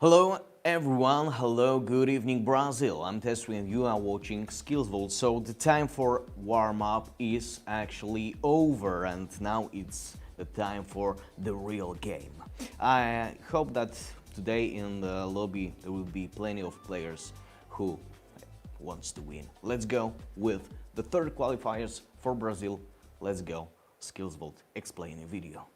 Hello everyone, hello, good evening Brazil. I'm Tesri and you are watching SkillzVault. So the time for warm-up is actually over and now it's the time for the real game. I hope that today in the lobby there will be plenty of players who wants to win. Let's go with the third qualifiers for Brazil. Let's go, SkillzVault explaining video.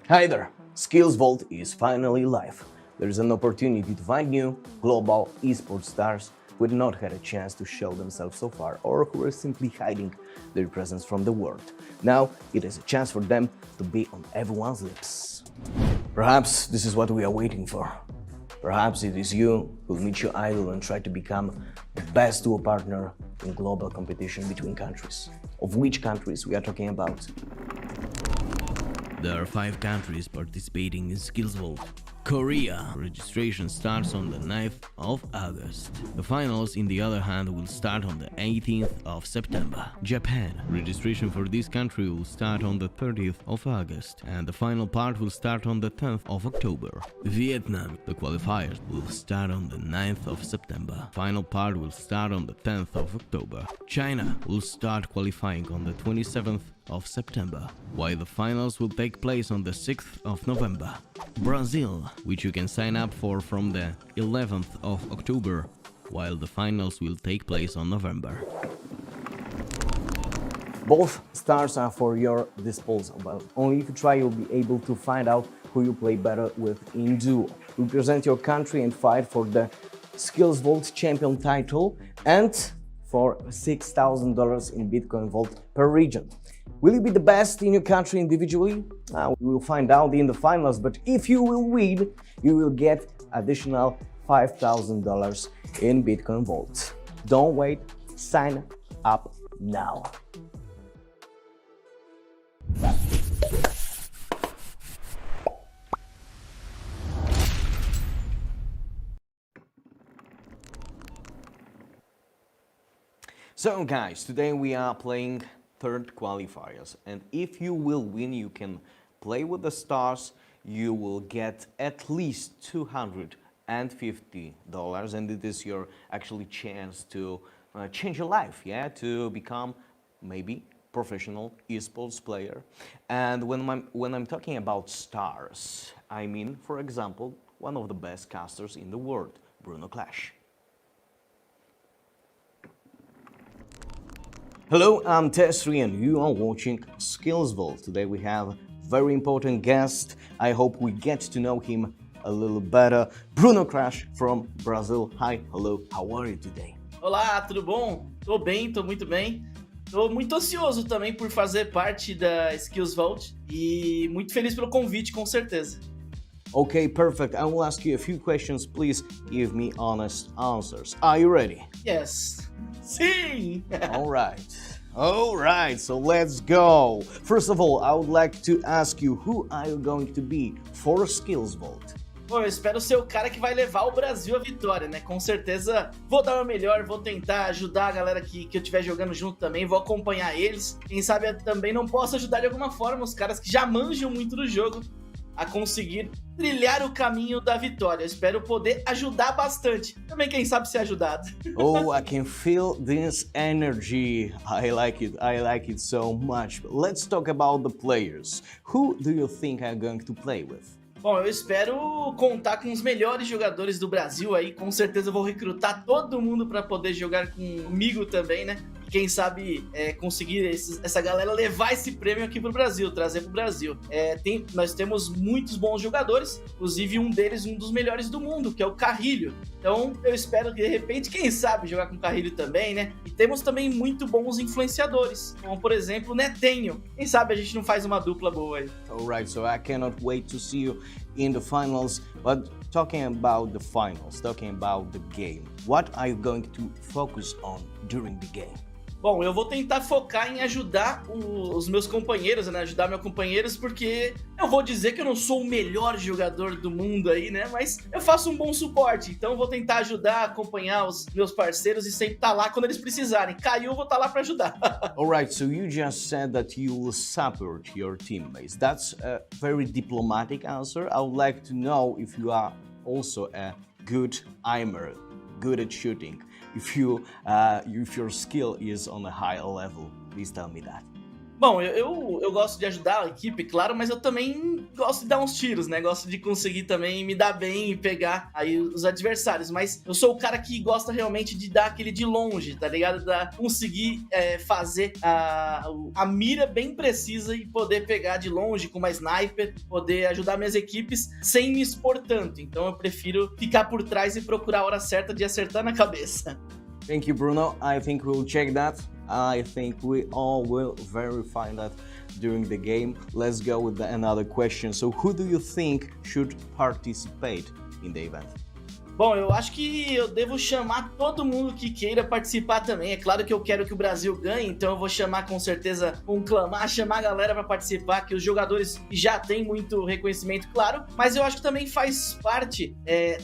Hi there, SkillzVault is finally live. There's an opportunity to find new global esports stars who had not had a chance to show themselves so far or who are simply hiding their presence from the world. Now it is a chance for them to be on everyone's lips. Perhaps this is what we are waiting for. Perhaps it is you who will meet your idol and try to become the best duo partner in global competition between countries. Of which countries we are talking about? There are 5 countries participating in SkillzVault. Korea. Registration starts on the 9th of August. The finals, in the other hand, will start on the 18th of September. Japan. Registration for this country will start on the 30th of August, and the final part will start on the 10th of October. Vietnam. The qualifiers will start on the 9th of September. Final part will start on the 10th of October. China will start qualifying on the 27th of September, while the finals will take place on the 6th of November. Brazil, which you can sign up for from the 11th of October, while the finals will take place on November. Both stars are for your disposal, but only if you try you'll be able to find out who you play better with in duo. Represent your country and fight for the SkillzVault champion title and for $6,000 in Bitcoin Vault per region. Will you be the best in your country individually? We will find out in the finals, but if you will win, you will get additional $5,000 in Bitcoin Vault. Don't wait, sign up now. So guys, today we are playing third qualifiers, and if you will win, you can play with the stars. You will get at least $250, and it is your actually chance to change your life, yeah, to become maybe professional esports player. And when I'm talking about stars, I mean, for example, one of the best casters in the world, Bruno Clash. Hello, I'm Tesri and you are watching SkillzVault. Today we have a very important guest. I hope we get to know him a little better. Bruno Clash from Brazil. Hi, hello, how are you today? Olá, tudo bom? Tô bem, tô muito bem. Tô muito ansioso também por fazer parte da SkillzVault e muito feliz pelo convite, com certeza. Okay, perfect. I will ask you a few questions. Please give me honest answers. Are you ready? Yes. Sim! All right, so let's go. First of all, I would like to ask you, who are you going to be for SkillzVault? Bom, eu espero ser o cara que vai levar o Brasil à vitória, né? Com certeza vou dar o meu melhor, vou tentar ajudar a galera que eu estiver jogando junto também, vou acompanhar eles. Quem sabe eu também não posso ajudar de alguma forma os caras que já manjam muito do jogo a conseguir trilhar o caminho da vitória. Eu espero poder ajudar bastante. Também, quem sabe, ser ajudado. Oh, I can feel this energy. I like it so much. But let's talk about the players. Who do you think I'm going to play with? Bom, eu espero contar com os melhores jogadores do Brasil aí. Com certeza eu vou recrutar todo mundo para poder jogar comigo também, né? E quem sabe conseguir essa galera levar esse prêmio aqui pro Brasil, trazer pro Brasil. Nós temos muitos bons jogadores, inclusive um deles, um dos melhores do mundo, que é o Carrilho. Então eu espero que de repente, quem sabe, jogar com o Carrilho também, né? E temos também muito bons influenciadores, como por exemplo o Netenho. Quem sabe a gente não faz uma dupla boa aí. Alright, so I cannot wait to see you in the finals. But talking about the finals, talking about the game, what are you going to focus on during the game? Bom, eu vou tentar focar em ajudar os meus companheiros, né? Ajudar meus companheiros, porque eu vou dizer que eu não sou o melhor jogador do mundo aí, né? Mas eu faço um bom suporte, então eu vou tentar ajudar, acompanhar os meus parceiros e sempre estar lá quando eles precisarem. Caiu, eu vou estar lá para ajudar. Alright, so you just said that you will support your teammates. That's a very diplomatic answer. I would like to know if you are also a good aimer, good at shooting. If your skill is on a higher level, please tell me that. Bom, eu gosto de ajudar a equipe, claro, mas eu também gosto de dar uns tiros, né? Gosto de conseguir também me dar bem e pegar aí os adversários. Mas eu sou o cara que gosta realmente de dar aquele de longe, tá ligado? Conseguir fazer a mira bem precisa e poder pegar de longe com uma sniper, poder ajudar minhas equipes sem me expor tanto. Então eu prefiro ficar por trás e procurar a hora certa de acertar na cabeça. Thank you, Bruno. I think we'll check that. I think we all will verify that during the game. Let's go with another question. So who do you think should participate in the event? Bom, eu acho que eu devo chamar todo mundo que queira participar também. É claro que eu quero que o Brasil ganhe, então eu vou chamar com certeza, conclamar, chamar a galera para participar, que os jogadores já têm muito reconhecimento, claro, mas eu acho que também faz parte,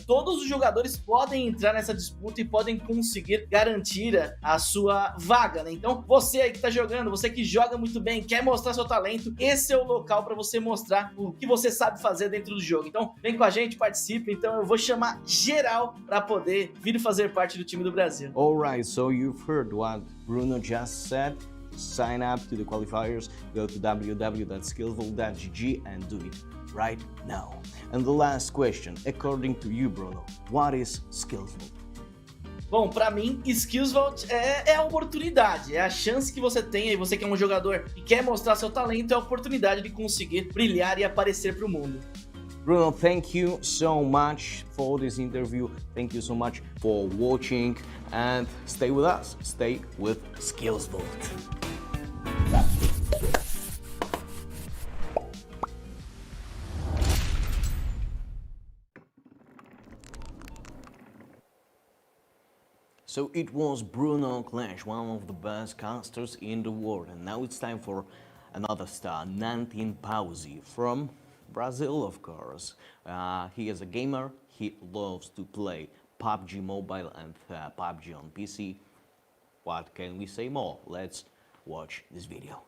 todos os jogadores podem entrar nessa disputa e podem conseguir garantir a sua vaga, né? Então, você aí que tá jogando, você que joga muito bem, quer mostrar seu talento, esse é o local para você mostrar o que você sabe fazer dentro do jogo. Então, vem com a gente, participe. Então, eu vou chamar geral para poder vir fazer parte do time do Brasil. Alright, so you've heard what Bruno just said. Sign up to the qualifiers, go to www.skillzvault.gg and do it right now. And the last question, according to you, Bruno, what is SkillzVault? Bom, pra mim, SkillzVault é a oportunidade, é a chance que você tem, e você que é um jogador e quer mostrar seu talento, é a oportunidade de conseguir brilhar e aparecer pro mundo. Bruno, thank you so much for this interview. Thank you so much for watching and stay with us. Stay with SkillzVault. So it was Bruno Clash, one of the best casters in the world, and now it's time for another star, Nantin Pausi from Brazil, of course. He is a gamer, he loves to play PUBG Mobile and PUBG on PC. What can we say more? Let's watch this video.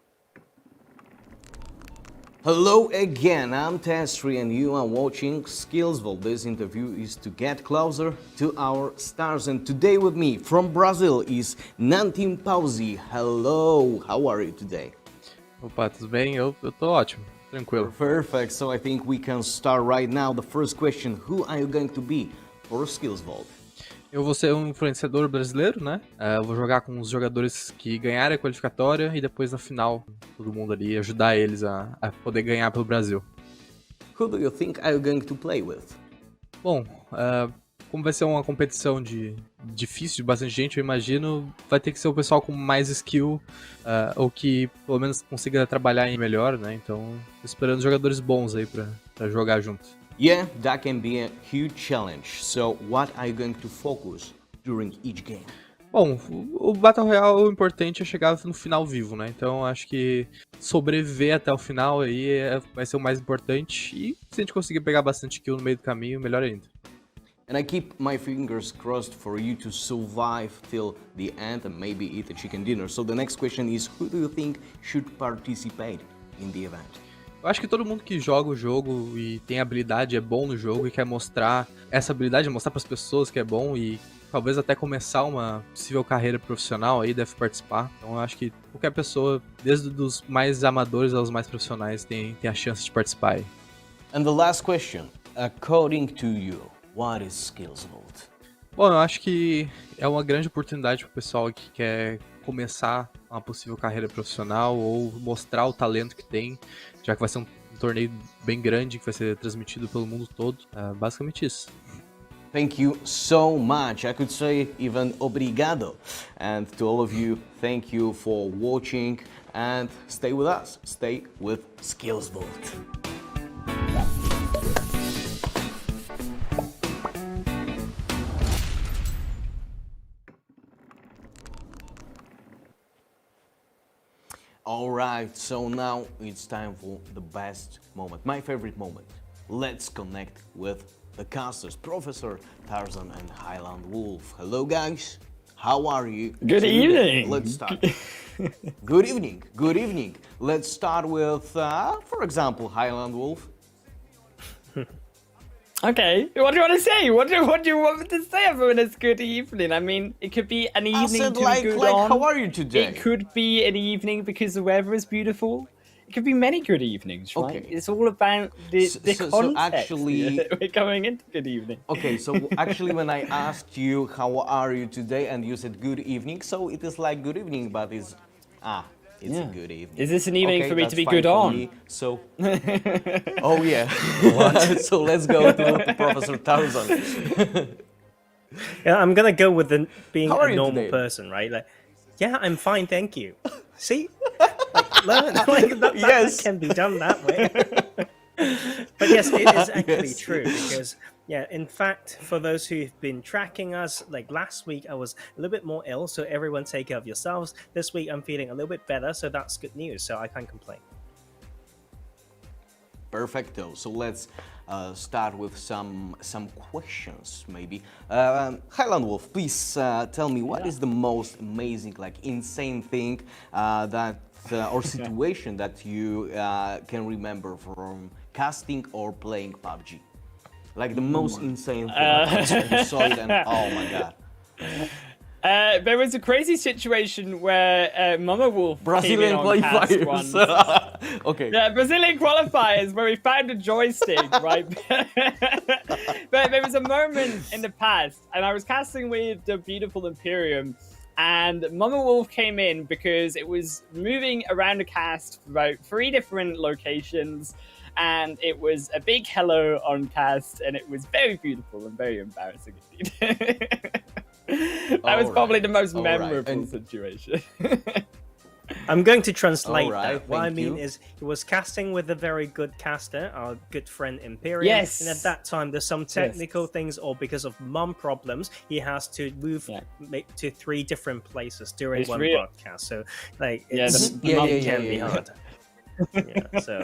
Hello again, I'm Testri and you are watching SkillzVault. This interview is to get closer to our stars, and today with me from Brazil is Nantin Pausi. Hello, how are you today? Opa, tudo bem? Eu tô ótimo, tranquilo. Perfect, so I think we can start right now. The first question, who are you going to be for SkillzVault? Eu vou ser um influenciador brasileiro, né? Eu vou jogar com os jogadores que ganharem a qualificatória e depois na final, todo mundo ali, ajudar eles a poder ganhar pelo Brasil. Who do you think are you going to play with? Bom, como vai ser uma competição difícil, de bastante gente, eu imagino, vai ter que ser o pessoal com mais skill, ou que pelo menos consiga trabalhar melhor, né? Então, tô esperando jogadores bons aí pra jogar junto. Yeah, that can be a huge challenge. So, what are you going to focus during each game? Bom, o Battle Royale, o importante é chegar no final vivo, né? Então, acho que sobreviver até o final aí vai ser o mais importante. E se a gente conseguir pegar bastante kill no meio do caminho, melhor ainda. And I keep my fingers crossed for you to survive till the end and maybe eat a chicken dinner. So the next question is, who do you think should participate in the event? Eu acho que todo mundo que joga o jogo e tem habilidade, é bom no jogo e quer mostrar essa habilidade, mostrar para as pessoas que é bom e talvez até começar uma possível carreira profissional aí deve participar. Então eu acho que qualquer pessoa, desde os mais amadores aos mais profissionais, tem a chance de participar aí. And the last question, according to you, what is SkillzVault? Bom, eu acho que é uma grande oportunidade para o pessoal que quer começar uma possível carreira profissional ou mostrar o talento que tem, já que vai ser um torneio bem grande que vai ser transmitido pelo mundo todo. Basicamente isso. Thank you so much. I could say even obrigado. And to all of you, thank you for watching and stay with us. Stay with SkillzVault. Alright, so now it's time for the best moment, my favorite moment. Let's connect with the casters, Professor Tarzan and Highland Wolf. Hello guys, how are you? Good evening. Let's start. Good evening, good evening. Let's start with, for example, Highland Wolf. Okay, what do you want to say? What do you want me to say when it's good evening? I mean, it could be an evening I said to like, be good like on. how are you today? It could be an evening because the weather is beautiful. It could be many good evenings, right? Okay. It's all about the So context. actually- we're going into good evening. Okay, so actually when I asked you how are you today and you said good evening, so it is like good evening, but it's a good evening. Is this an evening Okay, for me that's to be fine good for on? me. So, oh yeah. So let's go to Professor Tarzan. Yeah, I'm gonna go with being How are a you normal today? person, right? Like, yeah, I'm fine, thank you. See, learn, that Yes. can be done that way. But yes, it is actually Yes. true because Yeah, in fact, for those who've been tracking us, like last week I was a little bit more ill, so everyone take care of yourselves. This week I'm feeling a little bit better, so that's good news, so I can't complain. Perfecto. So let's start with some questions, maybe. Highland Wolf, please tell me what is the most amazing, like insane thing that or situation that you can remember from casting or playing PUBG? Like the most insane thing. You saw it and oh my god. There was a crazy situation where Mama Wolf Brazilian came in on cast once. qualifiers. Okay. Yeah, Brazilian qualifiers where we found a joystick, right? But there was a moment in the past, and I was casting with the beautiful Imperium, and Mama Wolf came in because it was moving around the cast for about 3 different locations, and it was a big hello on cast, and it was very beautiful and very embarrassing indeed. That was probably the most memorable situation. I'm going to translate Alright, that. What I thank mean you. is, he was casting with a very good caster, our good friend Imperium. Yes. And at that time, there's some technical things, or because of mum problems, he has to move to 3 different places during It's one real. broadcast. So, like, Yeah, it's, the- it can be hard. Yeah, so,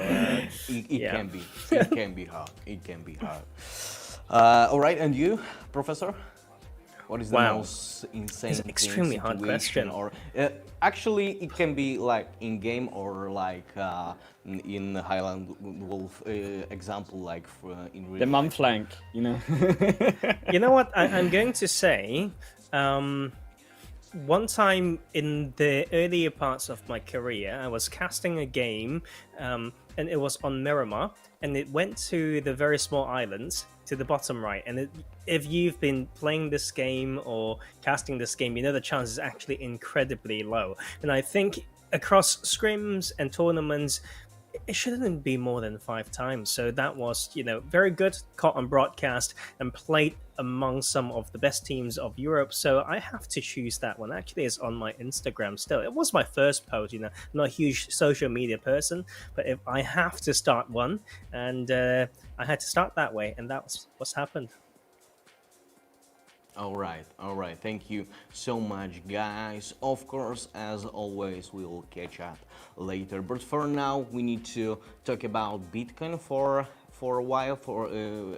It can be. It can be hard. It can be hard. All right, and you, Professor? What is the Wow. most insane It's an extremely hard situation? question. Or actually, it can be like in game or like in the Highland Wolf example, like in real The mum life. flank, you know. you know what? I'm going to say, one time in the earlier parts of my career, I was casting a game, and it was on Miramar, and it went to the very small islands to the bottom right. And if you've been playing this game or casting this game, you know the chance is actually incredibly low. And I think across scrims and tournaments, it shouldn't be more than 5 times. So that was, very good, caught on broadcast and played among some of the best teams of Europe. So I have to choose that one. Actually, it's on my Instagram still. It was my first post, I'm not a huge social media person, but if I have to start one, and I had to start that way, and that's what's happened. All right. Thank you so much, guys. Of course, as always, we'll catch up later. But for now, we need to talk about Bitcoin for a while.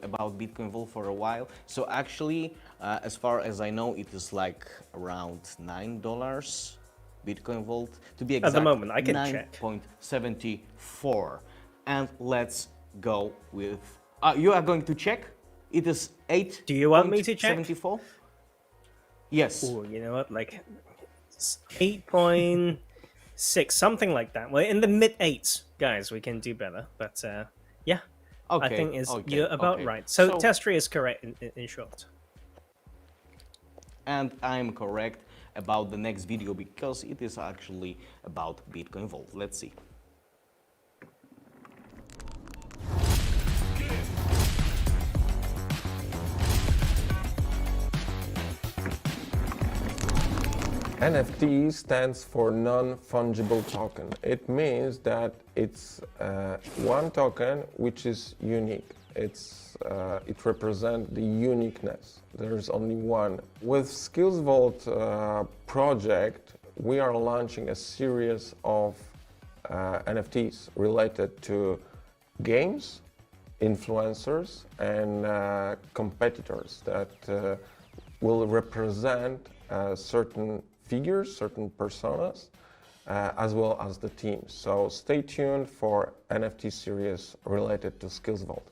About Bitcoin Vault for a while. So actually, as far as I know, it is like around $9. Bitcoin Vault to be exact. At the moment, I can check. 9.74. And let's go with. You are going to check. It is 8. Do you want me to check? 74? Yes. Oh, you know what? Like 8.6, something like that. Well, in the mid 8s, guys, we can do better. But yeah, Okay. I think you're about right. So Testry is correct in short. And I'm correct about the next video because it is actually about Bitcoin Vault. Let's see. NFT stands for non-fungible token. It means that it's one token which is unique. It represents the uniqueness. There's only one. With SkillzVault project, we are launching a series of NFTs related to games, influencers, and competitors that will represent certain figures, certain personas, as well as the teams. So stay tuned for NFT series related to SkillzVault.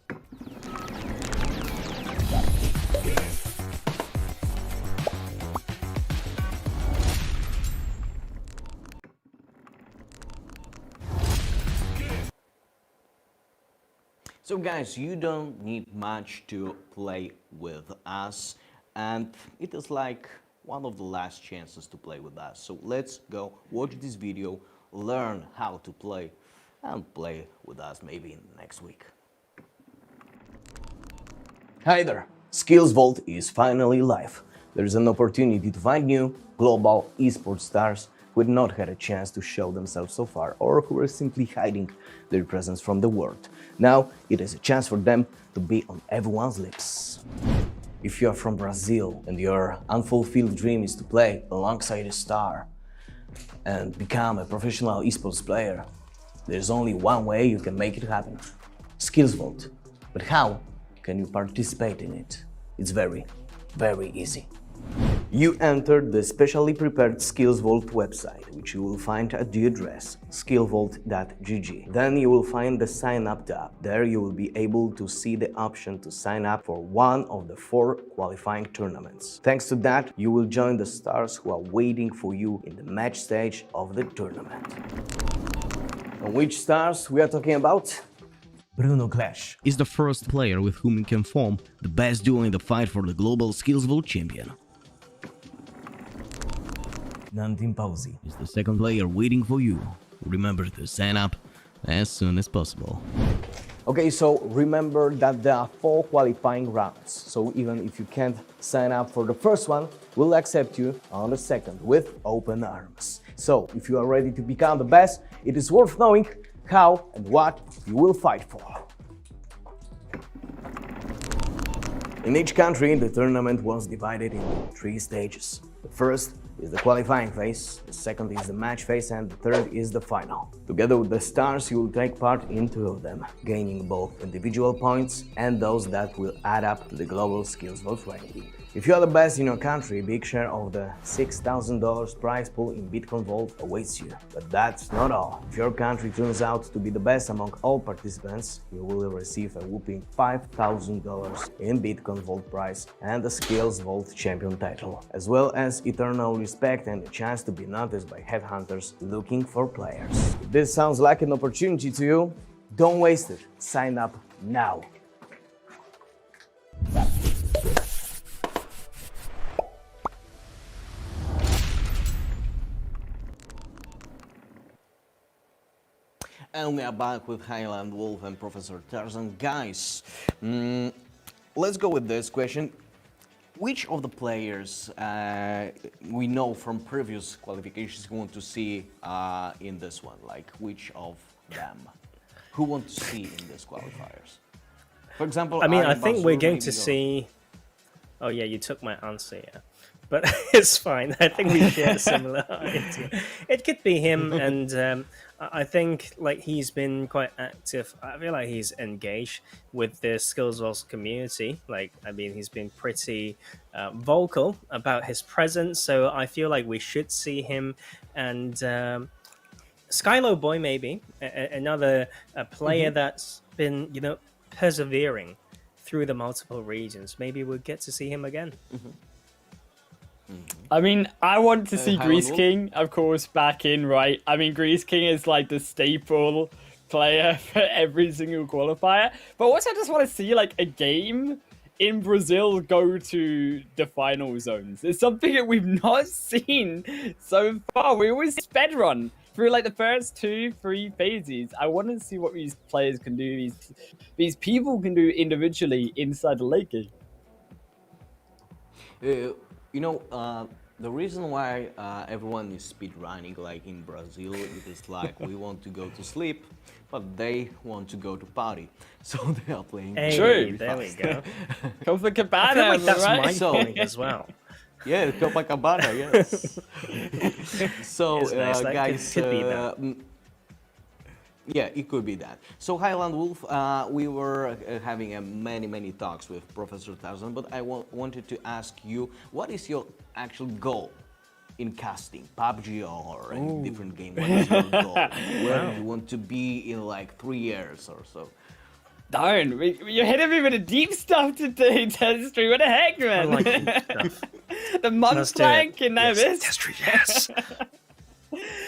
So guys, you don't need much to play with us, and it is like one of the last chances to play with us. So let's go watch this video, learn how to play, and play with us maybe next week. Hi there, SkillzVault is finally live. There is an opportunity to find new global esports stars who had not had a chance to show themselves so far, or who are simply hiding their presence from the world. Now it is a chance for them to be on everyone's lips. If you are from Brazil and your unfulfilled dream is to play alongside a star and become a professional esports player, there's only one way you can make it happen: SkillzVault. But how can you participate in it? It's very, very easy. You enter the specially prepared SkillzVault website, which you will find at the address skillvault.gg. Then you will find the sign up tab. There you will be able to see the option to sign up for one of the 4 qualifying tournaments. Thanks to that, you will join the stars who are waiting for you in the match stage of the tournament. And which stars we are talking about? Bruno Clash is the first player with whom you can form the best duo in the fight for the global SkillzVault champion. Nantin Pausi is the second player waiting for you. Remember to sign up as soon as possible. Okay, so remember that there are 4 qualifying rounds. So even if you can't sign up for the first one, we'll accept you on the second with open arms. So if you are ready to become the best, it is worth knowing how and what you will fight for. In each country, the tournament was divided into 3 stages. The first is the qualifying phase, the second is the match phase, and the third is the final. Together with the stars, you will take part in 2 of them, gaining both individual points and those that will add up to the global SkillzVault ranking. If you are the best in your country, a big share of the $6,000 prize pool in Bitcoin Vault awaits you. But that's not all. If your country turns out to be the best among all participants, you will receive a whopping $5,000 in Bitcoin Vault prize and the SkillzVault champion title, as well as eternal respect and a chance to be noticed by headhunters looking for players. If this sounds like an opportunity to you, don't waste it. Sign up now. And we are back with Highland Wolf and Professor Tarzan. Guys, let's go with this question. Which of the players we know from previous qualifications we want to see in this one? Like, which of them? Who want to see in these qualifiers? For example, I think we're going to see... Oh yeah, you took my answer, yeah. But it's fine. I think we share a similar idea. It could be him, and I think like he's been quite active. I feel like he's engaged with the SkillzVault community. Like, I mean, he's been pretty vocal about his presence. So I feel like we should see him. And Skylo Boy, maybe another player that's been, you know, persevering through the multiple regions. Maybe we'll get to see him again. I mean, I want to see Grease King, of course, back in, right? I mean, Grease King is like the staple player for every single qualifier. But also, I just want to see like a game in Brazil go to the final zones. It's something that we've not seen so far. We always speedrun through like the first 2-3 phases. I want to see what these players can do, these people can do individually inside the late game. You know, the reason why everyone is speedrunning, like in Brazil, it is like we want to go to sleep, but they want to go to party, so they are playing. Hey, True. There we go. Copacabana, I feel like that's right? my point as well. Yeah, Copacabana, yes. So, It's nice. That guys, could be that. yeah, it could be that. So, Highland Wolf, we were having many talks with Professor Tarzan, but I wanted to ask you, what is your actual goal in casting? PUBG or any different game? What is your goal? Where do you want to be in like 3 years or so? Darn, you're hitting me with the deep stuff today, Destry. What the heck, man? I like deep stuff. The month Let's do it. plank and now this. Destry, yes.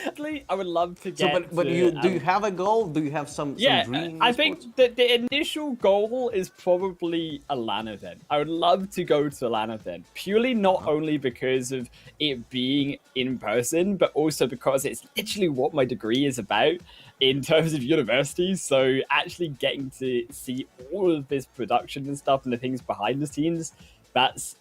Actually, I would love to So, get. but do you have a goal? Do you have some dream? I think that the initial goal is probably a LAN event. I would love to go to a LAN event, purely not only because of it being in person, but also because it's literally what my degree is about in terms of university. So actually getting to see all of this production and stuff and the things behind the scenes, that's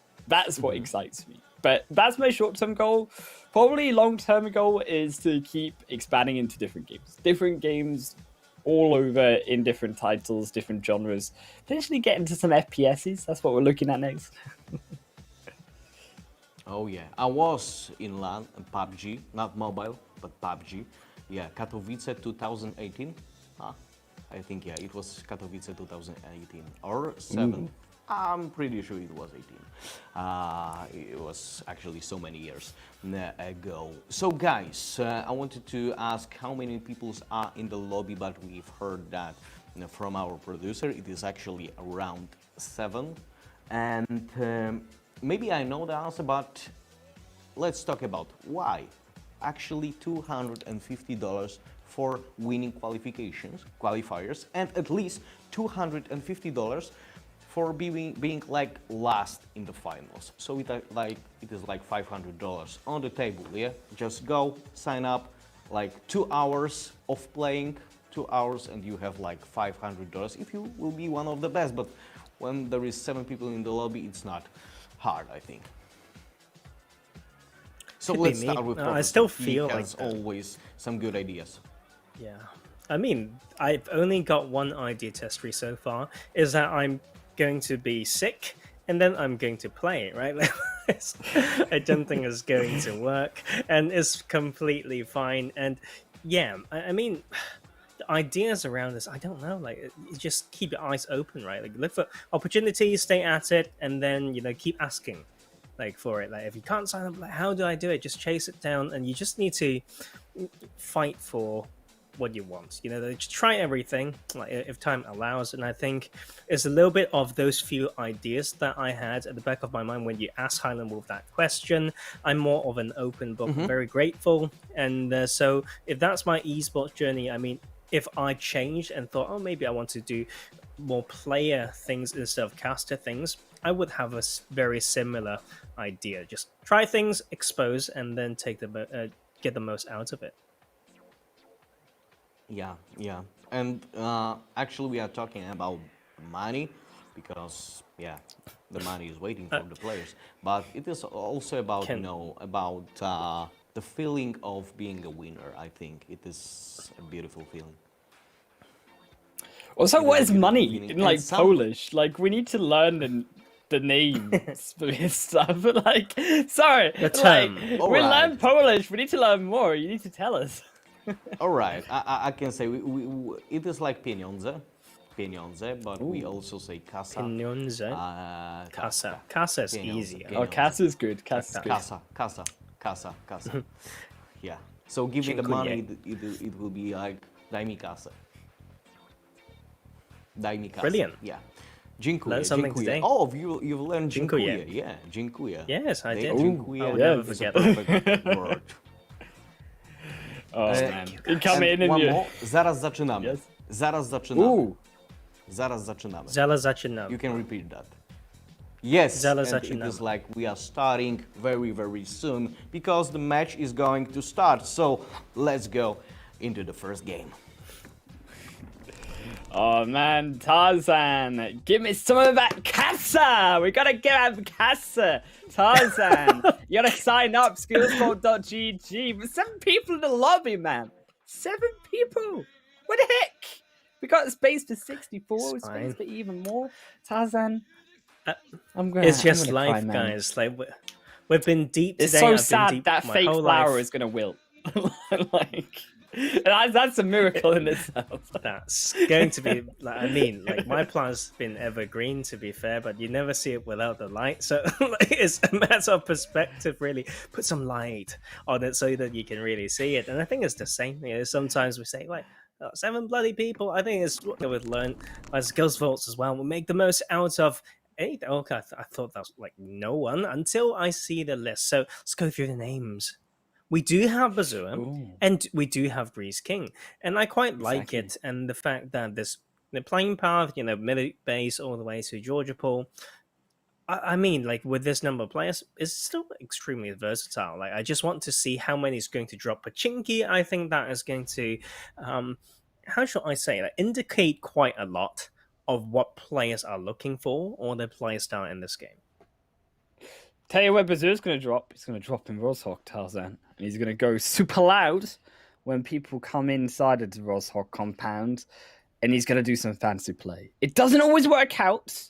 what excites me. But that's my short-term goal. Probably long-term goal is to keep expanding into different games. Different games all over in different titles, different genres. Potentially get into some FPSs. That's what we're looking at next. Oh yeah, I was in LAN and PUBG, not mobile, but PUBG. Yeah, Katowice 2018. I think yeah, it was Katowice 2018 or 7. I'm pretty sure it was 18. It was actually so many years ago. So guys, I wanted to ask how many people are in the lobby, but we've heard that from our producer. It is actually around 7. And maybe I know the answer, but let's talk about why. Actually $250 for winning qualifiers, and at least $250 for being like last in the finals. So it is like $500 on the table. Yeah, just go sign up, like 2 hours of playing, 2 hours, and you have like $500 if you will be one of the best. But when there is 7 people in the lobby, it's not hard, I think. So let's start with I still feel he like has always some good ideas. Yeah. I mean, I've only got one idea testery so far, is that I'm going to be sick and then I'm going to play it, right? I don't think it's going to work, and it's completely fine. And yeah, I mean, the ideas around this, I don't know, like, you just keep your eyes open, right? Like, look for opportunities, stay at it, and then, you know, keep asking like for it. Like, if you can't sign up, like, how do I do it? Just chase it down, and you just need to fight for what you want. You know, just try everything, like, if time allows. And I think it's a little bit of those few ideas that I had at the back of my mind when you asked Highland Wolf that question. I'm more of an open book, very grateful. And so if that's my esports journey, I mean, if I changed and thought, oh, maybe I want to do more player things instead of caster things, I would have a very similar idea. Just try things, expose, and then take the get the most out of it. Yeah, yeah. And actually we are talking about money because, yeah, the money is waiting for the players. But it is also about, you know, about the feeling of being a winner. I think it is a beautiful feeling. Also, what is money feeling. in, like, And Polish? Like, we need to learn the names for this stuff. Like, sorry, The term. like, we Alright. learn Polish. We need to learn more. You need to tell us. All right, I can say it is like pieniądze, but we also say kasa. Pieniądze. Kasa. Kasa is Pieniądze, easy. pieniądze. Oh, Cass is good. Cass is good. Kasa. Yeah. So give me the money, it will be like daj mi kasę. Daj mi kasę. Brilliant. Yeah. Dziękuję. Learn something Dziękuję. today. Oh, you've learned Dziękuję. dziękuję. Yeah, dziękuję. Yes, I did. Dziękuję. I will yeah, never is a forget. perfect word. Oh, man. You come in and one you... more. Zaraz zaczynamy. Yes. Zaraz zaczynamy. Ooh. Zaraz zaczynamy. Zala zaczynamy. You can repeat that. Yes, Zaraz and it zaczynamy. is like we are starting very, very soon because the match is going to start. So let's go into the first game. Oh, man. Tarzan, give me some of that Casa. We got to get out of Casa. Tarzan, you got to sign up, SkillzVault.gg. But 7 people in the lobby, man. 7 people. What the heck? We got space for 64, It's space fine. for even more. Tarzan, It's just I'm gonna life, cry, man. guys. Like, we've been deep today. It's so I've been sad deep that my fake whole flower life. is going to wilt. Like, that's a miracle in itself. That's going to be, like, I mean, like, my plant's been evergreen, to be fair, but you never see it without the light. So like, it's a matter of perspective, really. Put some light on it so that you can really see it. And I think it's the same. You know, sometimes we say, like, 7 bloody people. I think it's what we've learned as SkillzVaults as well. We'll make the most out of anything. Okay, I thought that was like no one until I see the list. So let's go through the names. We do have Bazua, and we do have Breeze King, and I quite like it. And the fact that this the playing path, you know, middle base all the way to Georgia Pool. I mean, like, with this number of players, it's still extremely versatile. Like, I just want to see how many is going to drop Pachinki. I think that is going to, how shall I say, like, indicate quite a lot of what players are looking for or their play style in this game. Tell you where Bazu's going to drop. He's going to drop in Roshawk, Tarzan. And he's going to go super loud when people come inside of the Roshok compound and he's going to do some fancy play. It doesn't always work out.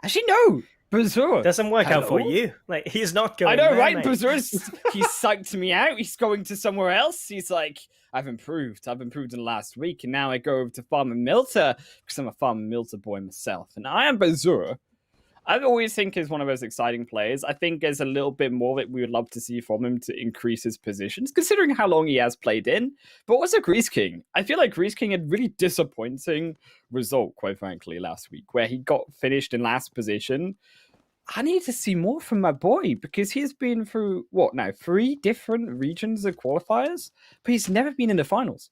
Actually, no. Bazur Doesn't work out for you. Like, he's not going. I know, there, right? mate. Bazur's he psyched me out. He's going to somewhere else. He's like, I've improved in the last week, and now I go over to Farmer Milter because I'm a Farmer Milter boy myself, and I am Bazur. I always think he's one of those exciting players. I think there's a little bit more that we would love to see from him to increase his positions, considering how long he has played in. But also Grease King. I feel like Grease King had a really disappointing result, quite frankly, last week, where he got finished in last position. I need to see more from my boy, because he's been through, 3 different regions of qualifiers, but he's never been in the finals.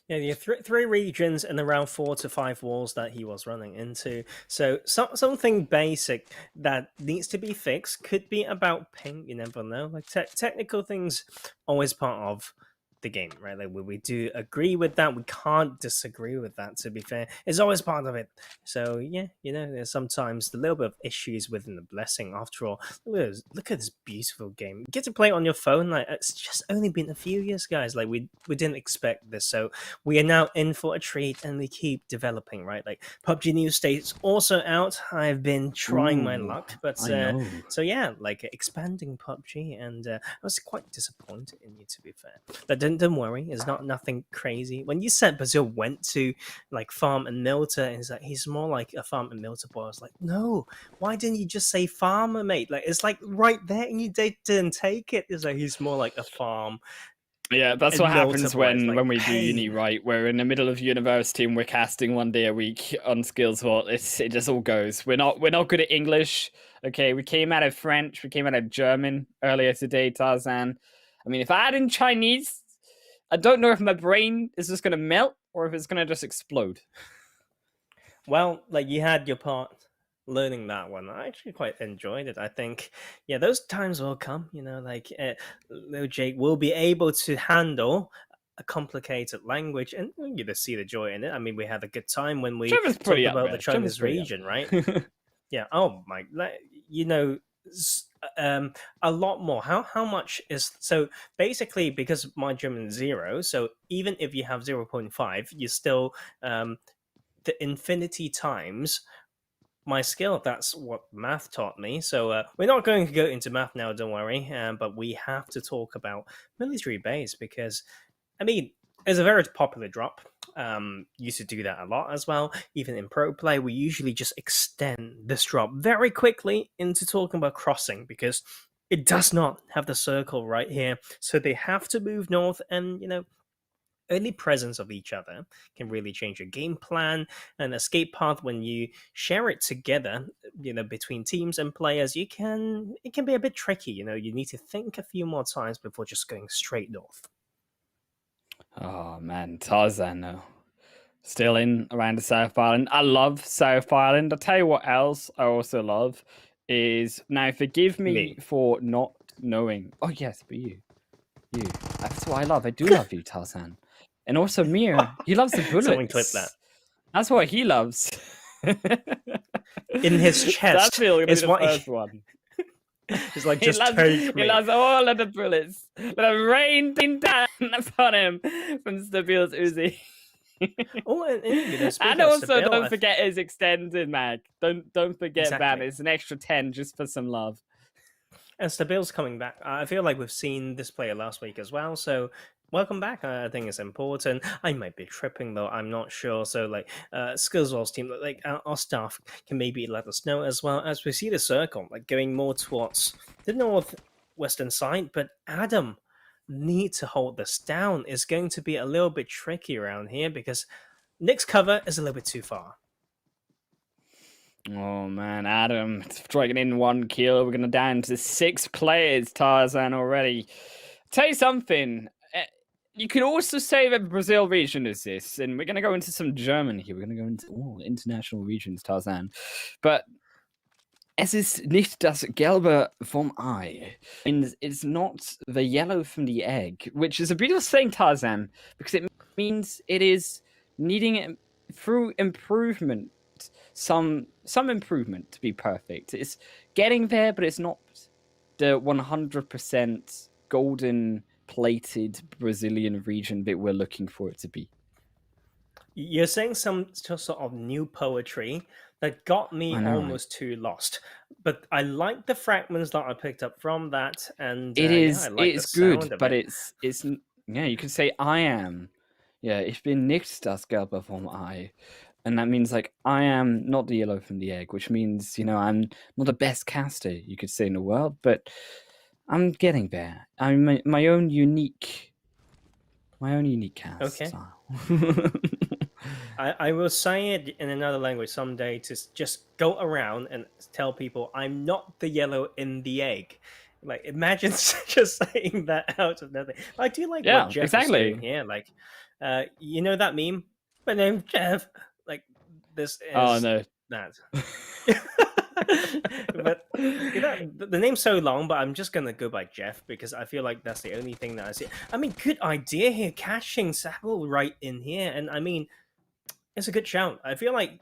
Yeah, three regions and around 4 to 5 walls that he was running into. So something basic that needs to be fixed. Could be about ping, you never know. Like technical things, always part of the game, right? Like we do agree with that. We can't disagree with that, to be fair. It's always part of it. So yeah, there's sometimes a little bit of issues within the blessing. After all, look at this beautiful game. You get to play it on your phone. Like, it's just only been a few years, guys. Like we didn't expect this. So we are now in for a treat, and we keep developing, right? Like PUBG New State's also out. I've been trying my luck, but so yeah, like expanding PUBG, and I was quite disappointed in you, to be fair. But don't worry, it's not nothing crazy. When you said Brazil went to like Farm and Milter, and it's like he's more like a Farm and Milter boy, I was like, no, why didn't you just say farmer, mate? Like, it's like right there, and you didn't take it. It's like he's more like a farm. Yeah, that's what happens when we do uni, right? We're in the middle of university and we're casting 1 day a week on SkillzVault. It just all goes. We're not good at English. Okay, we came out of French, we came out of German earlier today, Tarzan. I mean, if I add in Chinese, I don't know if my brain is just going to melt or if it's going to just explode. Well, like, you had your part learning that one. I actually quite enjoyed it. I think, yeah, those times will come, like little Jake will be able to handle a complicated language, and you just see the joy in it. I mean, we had a good time when we talked about the Chinese region, right? Yeah. Oh my, a lot more. How much is, so basically, because my German is 0, so even if you have 0.5, you still the infinity times my skill. That's what math taught me. So we're not going to go into math now, don't worry, but we have to talk about military base, because I mean, it's a very popular drop. Used to do that a lot as well. Even in pro play, we usually just extend this drop very quickly into talking about crossing, because it does not have the circle right here. So they have to move north, and early presence of each other can really change your game plan and escape path. When you share it together, between teams and players, it can be a bit tricky. You need to think a few more times before just going straight north. Oh man, Tarzan though. Still in around the South Island. I love South Island. I'll tell you what else I also love is, now forgive me for not knowing. Oh yes, but you. That's what I love. I do love you, Tarzan. And also Mir, he loves the bullets. Someone clip that. That's what he loves. In his chest is what the first one. It's like, just take me. He loves all of the bullets that have rained down upon him from Stabile's Uzi. And also, Stabile, don't forget his extended mag. Don't forget that. It's an extra 10 just for some love. And Stabile's coming back. I feel like we've seen this player last week as well, so welcome back. I think it's important. I might be tripping though, I'm not sure. So like SkillzVault's team, like our staff can maybe let us know as well, as we see the circle like going more towards the northwestern side. But Adam need to hold this down. Is going to be a little bit tricky around here, because Nick's cover is a little bit too far. Oh man, Adam striking in 1 kill. We're gonna down to 6 players, Tarzan, already. Tell you something. You could also say that Brazil region is this, and we're gonna go into some German here. We're gonna go into international regions, Tarzan. But es ist nicht das Gelbe vom Ei. And it's not the yellow from the egg, which is a beautiful thing, Tarzan, because it means it is needing through improvement. Some improvement to be perfect. It's getting there, but it's not the 100% golden plated Brazilian region that we're looking for it to be. You're saying some sort of new poetry that got me I know, right? almost too lost. But I like the fragments that I picked up from that, and It yeah, is I like it's the sound good, of but it. it's yeah, you could say I am. Yeah, ich bin nicht das Gelbe vom Ei. And that means like I am not the yellow from the egg, which means, you know, I'm not the best caster you could say in the world, but I'm getting there. I'm my own unique cast Okay. style. I will say it in another language someday to just go around and tell people I'm not the yellow in the egg. Like, imagine just saying that out of nothing. I do like Yeah, what Jeff exactly. is doing here. Like, you know that meme? My name's Jeff. Like, this is Oh no. that. But you know, the name's so long, but I'm just gonna go by Jeff because I feel like that's the only thing that I see. I mean, good idea here, caching Sable right in here, and I mean, it's a good shout. I feel like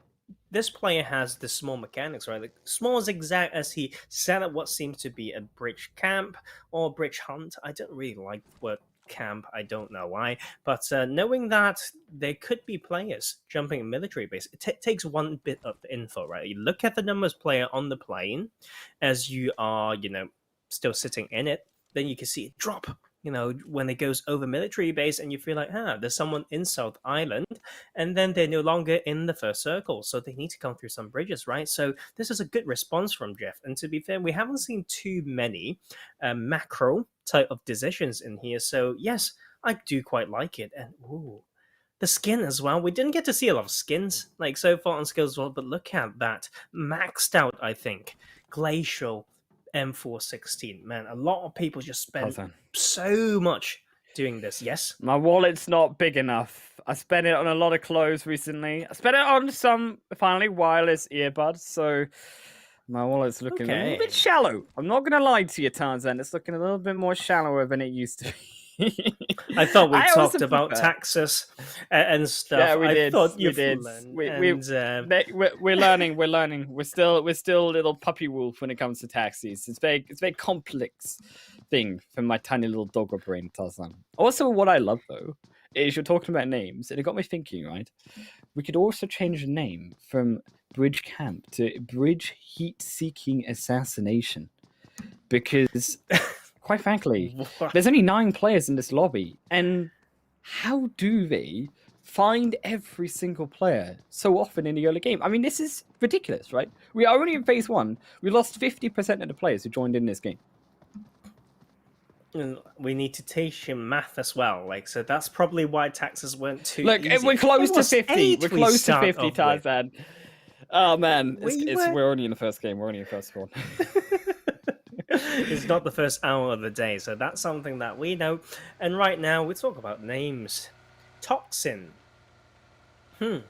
this player has the small mechanics, right? Like small as exact as he set up what seems to be a bridge camp or bridge hunt. I don't really like the word camp. I don't know why, but knowing that there could be players jumping a military base, it takes one bit of info, right? You look at the numbers player on the plane as you are, you know, still sitting in it, then you can see it drop. You know, when it goes over military base and you feel like, there's someone in South Island, and then they're no longer in the first circle, so they need to come through some bridges, right? So this is a good response from Jeff. And to be fair, we haven't seen too many macro type of decisions in here. So yes, I do quite like it. And ooh, the skin as well. We didn't get to see a lot of skins like so far on SkillzVault, but look at that. Maxed out, I think. Glacial M416. Man, a lot of people just spend so much doing this. Yes? My wallet's not big enough. I spent it on a lot of clothes recently. I spent it on some, finally, wireless earbuds, so my wallet's looking a little bit shallow. I'm not going to lie to you, Tarzan. It's looking a little bit more shallower than it used to be. I thought we talked about taxes and stuff. Yeah, we did. Thought we did. We're learning. We're learning. We're still little puppy wolf when it comes to taxis. It's very complex thing for my tiny little dogger brain, Tarzan. Also, what I love though is you're talking about names, and it got me thinking. Right, we could also change the name from Bridge Camp to Bridge Heat Seeking Assassination, because. Quite frankly, there's only 9 players in this lobby, and how do they find every single player so often in the early game? I mean, this is ridiculous, right? We are only in phase 1. We lost 50% of the players who joined in this game. We need to teach him math as well, like, so that's probably why taxes weren't too Look, easy. we're close to 50. We're close to 50, Tarzan. Oh, man. We're only in the first game. We're only in the first one. It's not the first hour of the day, so that's something that we know. And right now, we talk about names. Toxin. Don't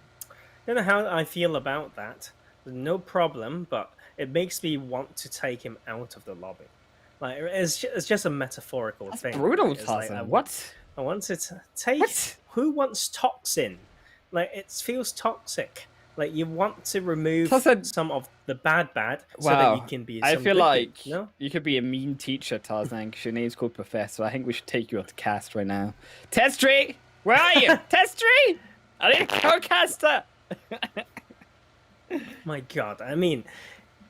know how I feel about that. No problem, but it makes me want to take him out of the lobby. Like, it's just a metaphorical thing. That's brutal, right? Tarzan. Like, What? I want to take... What? Who wants toxin? Like, it feels toxic. Like, you want to remove some of the bad so that you can be I some feel good like good, no? you could be a mean teacher, Tarzan, because your name's called Professor. I think we should take you out to cast right now. Testry! Where are you? Testry! I need a co-caster! My God, I mean,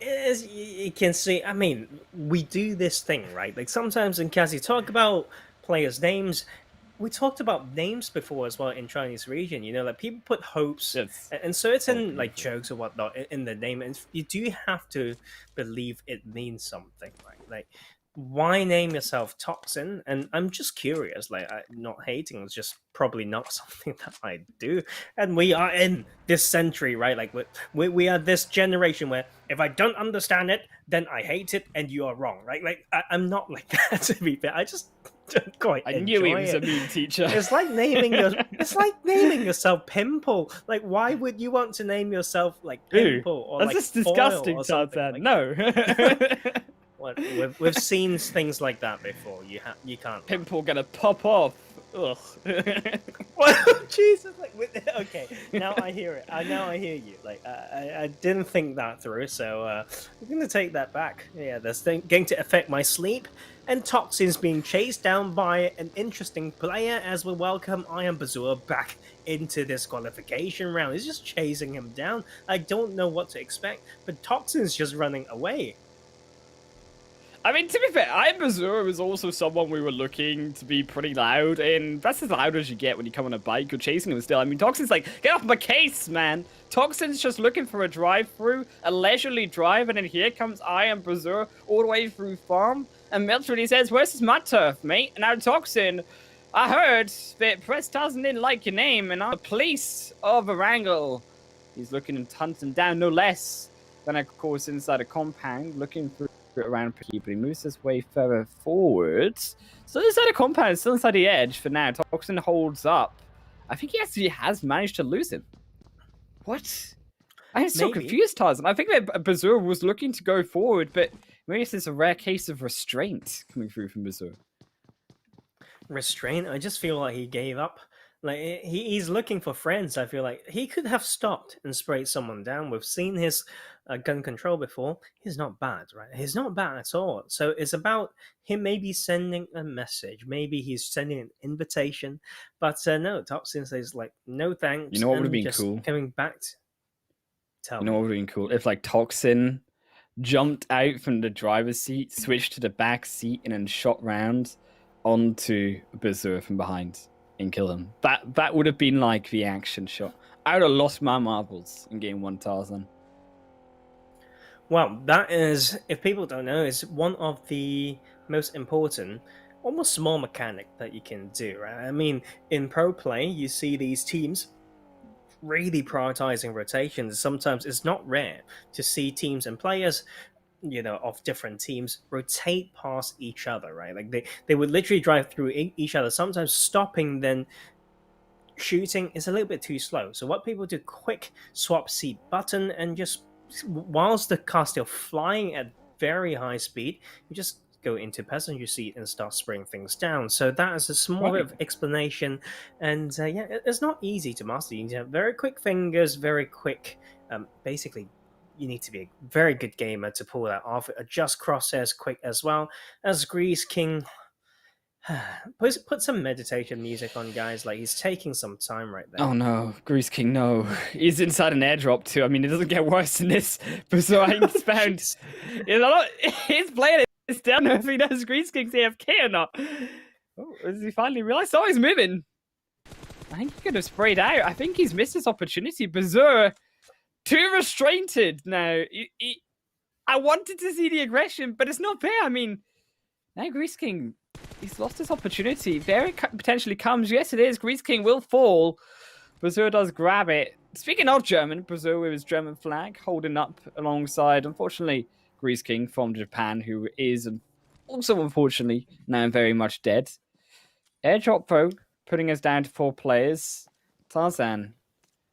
as you can see, I mean, we do this thing, right? Like, sometimes in cast, you talk about players' names. We talked about names before as well in Chinese region, you know, like people put hopes and certain like jokes or whatnot in the name, and you do have to believe it means something, right? Like, why name yourself Toxin? And I'm just curious, like, I'm not hating, it's just probably not something that I do. And we are in this century, right? Like, we are this generation where if I don't understand it, then I hate it and you are wrong, right? Like, I'm not like that, to be fair. I just don't quite I knew he was a mean teacher. It's like naming yourself Pimple. Like, why would you want to name yourself like Pimple or that's like just disgusting, Tarzan. like No. We've seen things like that before. You can't. Pimple gonna pop off. Ugh. Well, Jesus. Like, okay, now I hear it. Now I hear you. Like, I didn't think that through, so I'm gonna take that back. Yeah, that's going to affect my sleep. and Toxin's being chased down by an interesting player as we welcome Iron Bazooka back into this qualification round. He's just chasing him down. I don't know what to expect, but Toxin's just running away. I mean, to be fair, Iron Bazooka was also someone we were looking to be pretty loud, and that's as loud as you get when you come on a bike. You're chasing him still. I mean, Toxin's like, get off my case, man. Toxin's just looking for a drive-through, a leisurely drive, and then here comes Iron Bazooka all the way through farm, and Meltrady says, where's my turf, mate? And now Toxin, I heard that Press doesn't didn't like your name, and I'm the police of Erangel. He's looking and hunting down no less than, of course, inside a compound, looking through around P, but he moves his way further forward. So inside a compound, still inside the edge for now. Toxin holds up. I think he actually has managed to lose him. What? I am so confused, Tarzan. I think that Bazooka was looking to go forward, but maybe this is a rare case of restraint coming through from Bazooka. Restraint? I just feel like he gave up. Like he's looking for friends. I feel like he could have stopped and sprayed someone down. We've seen his gun control before. He's not bad, right? He's not bad at all. So it's about him maybe sending a message. Maybe he's sending an invitation. But no, Toxin says like, no thanks. You know what would have been cool? Coming back to tell me. You know what would have been cool? If like Toxin jumped out from the driver's seat, switched to the back seat, and then shot round onto Bazooka from behind and kill him. That would have been like the action shot. I would have lost my marbles in game 1, Tarzan. Well, that is, if people don't know, is one of the most important, almost small mechanic that you can do, right? I mean, in pro play, you see these teams really prioritizing rotations. Sometimes it's not rare to see teams and players, you know, of different teams rotate past each other, right? Like they would literally drive through each other, sometimes stopping, then shooting is a little bit too slow. So what people do, quick swap seat button, and just whilst the car's still flying at very high speed, you just go into passenger seat and start spraying things down. So that is a small bit of explanation, and yeah, it's not easy to master. You need to have very quick fingers, very quick, basically you need to be a very good gamer to pull that off. Adjust crosshairs quick as well. As Grease King, put some meditation music on, guys. Like, he's taking some time right there. Oh no, Grease King, no. He's inside an airdrop too. I mean, it doesn't get worse than this. So he's found. He's playing it down if he knows Grease King's AFK or not. Oh, has he finally realized? Oh, he's moving. I think he could have sprayed out. I think he's missed his opportunity. Berserk. Too restrained now. I wanted to see the aggression, but it's not fair. I mean, now Grease King, he's lost his opportunity. There it potentially comes. Yes, it is. Grease King will fall. Berserk does grab it. Speaking of German, Berserk with his German flag holding up alongside, unfortunately, Grease King from Japan, who is also, unfortunately, now very much dead. Airdrop, though, putting us down to 4 players. Tarzan.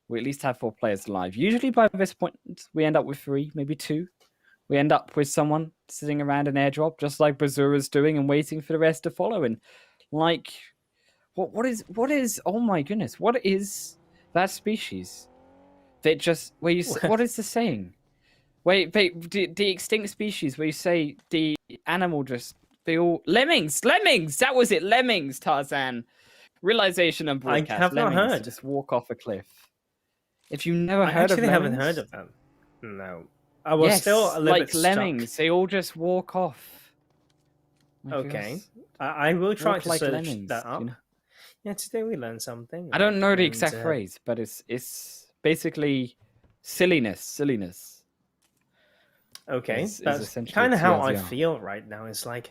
We at least have 4 players alive. Usually by this point, we end up with 3, maybe 2. We end up with someone sitting around an airdrop, just like Bazooka's doing, and waiting for the rest to follow. And like, what is? Oh my goodness! What is that species? That just where you say, what is the saying? Wait, the extinct species where you say the animal just they all lemmings. That was it. Lemmings. Tarzan. Realization and broadcast. I have not heard. Just walk off a cliff. If you never heard of actually lemmings, haven't heard of them. No. I was still a little like bit lemmings. stuck. They all just walk off. Okay. I will try to like search lemmings, that up. you know? Yeah, today we learned something. I don't know the And, exact phrase, but it's basically silliness. Okay, is that's essentially kind of how I TLDR. feel right now. It's like,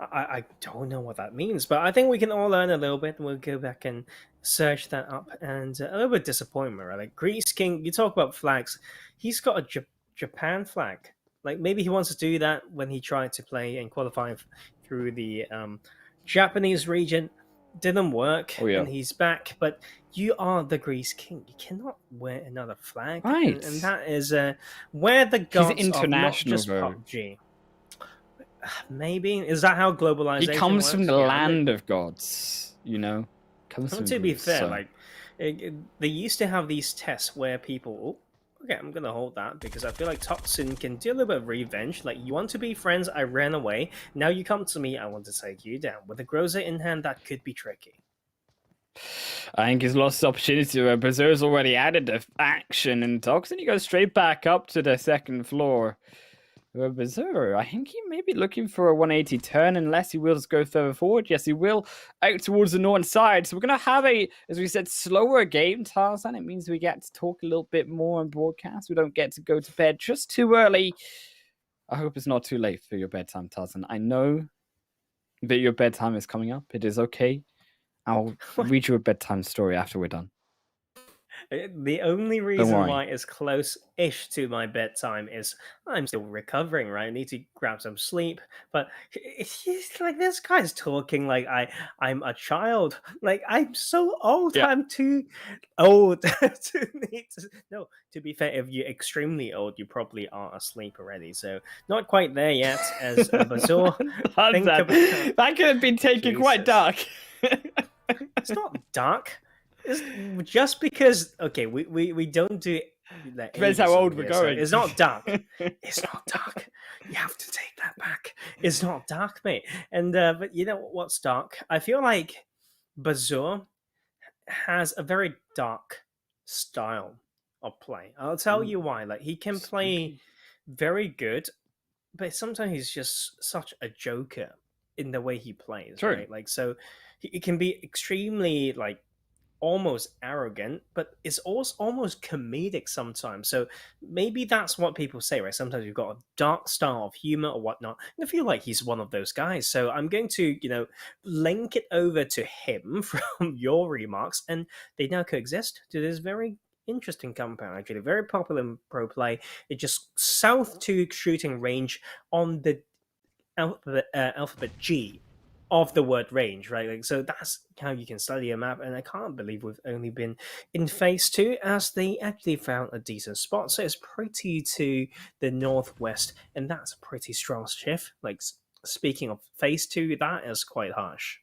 I don't know what that means, but I think we can all learn a little bit. We'll go back and search that up. And a little bit disappointment, right? Like Grease King, you talk about flags. He's got a Japan flag. Like maybe he wants to do that when he tried to play and qualify through the Japanese region. Didn't work, and he's back. But you are the Grease King. You cannot wear another flag, right? And that is where the gods He's international, of not just PUBG. Maybe is that how globalization? He comes works? from the land of gods, you know. To be fair, like they used to have these tests where people okay, I'm gonna hold that because I feel like Toxin can do a little bit of revenge. Like, you want to be friends, I ran away. Now you come to me, I want to take you down. With a Groza in hand, that could be tricky. I think he's lost the opportunity where Berserk's already added the action, and Toxin, he goes straight back up to the second floor. Where Berserk, I think he may be looking for a 180 turn, unless he will just go further forward. Yes, he will, out towards the northern side. So we're going to have a, as we said, slower game, Tarzan. It means we get to talk a little bit more on broadcast. We don't get to go to bed just too early. I hope it's not too late for your bedtime, Tarzan. I know that your bedtime is coming up. It is okay. I'll read you a bedtime story after we're done. The only reason why it's close-ish to my bedtime is I'm still recovering, right? I need to grab some sleep. But it's like, this guy's talking like I'm a child. Like, I'm so old. Yeah. I'm too old to need to... No, to be fair, if you're extremely old, you probably are asleep already. So not quite there yet as Bazour. That could have been taken quite dark. It's not dark. It's just because, okay, we don't do that. Depends how old we're going. So it's not dark. It's not dark. You have to take that back. It's not dark, mate. And but you know what's dark? I feel like Bazour has a very dark style of play. I'll tell you why. Like, he can play very good, but sometimes he's just such a joker in the way he plays. True. Right? Like, so he can be extremely like almost arrogant, but it's also almost comedic sometimes. So maybe that's what people say, right? Sometimes you've got a dark style of humor or whatnot, and I feel like he's one of those guys. So I'm going to, link it over to him from your remarks, and they now coexist to this very interesting compound, actually. Very popular in pro play. It's just south to shooting range on the alphabet G of the word range, right? Like, so that's how you can study a map, and I can't believe we've only been in phase 2 as they actually found a decent spot. So it's pretty to the northwest, and that's a pretty strong shift. Like, speaking of phase 2, that is quite harsh.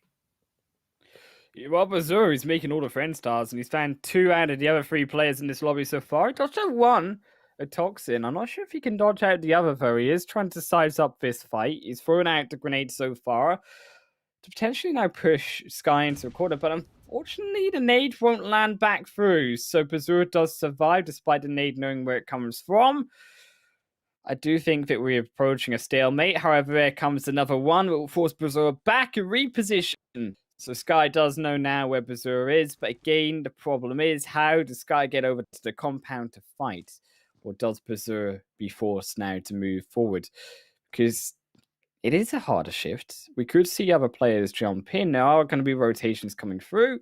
Well, Bazour is making all the friend stars, and he's found 2 out of the other 3 players in this lobby so far. He dodged out 1, a Toxin. I'm not sure if he can dodge out the other, though. He is trying to size up this fight. He's thrown out the grenade so far to potentially now push Sky into a corner, but unfortunately the nade won't land back through, so Bazour does survive despite the nade knowing where it comes from. I do think that we're approaching a stalemate. However, there comes another one that will force Bazour back and reposition. So Sky does know now where Bazour is, but again, the problem is, how does Sky get over to the compound to fight? Or does Bazour be forced now to move forward? Because it is a harder shift. We could see other players jump in. There are going to be rotations coming through,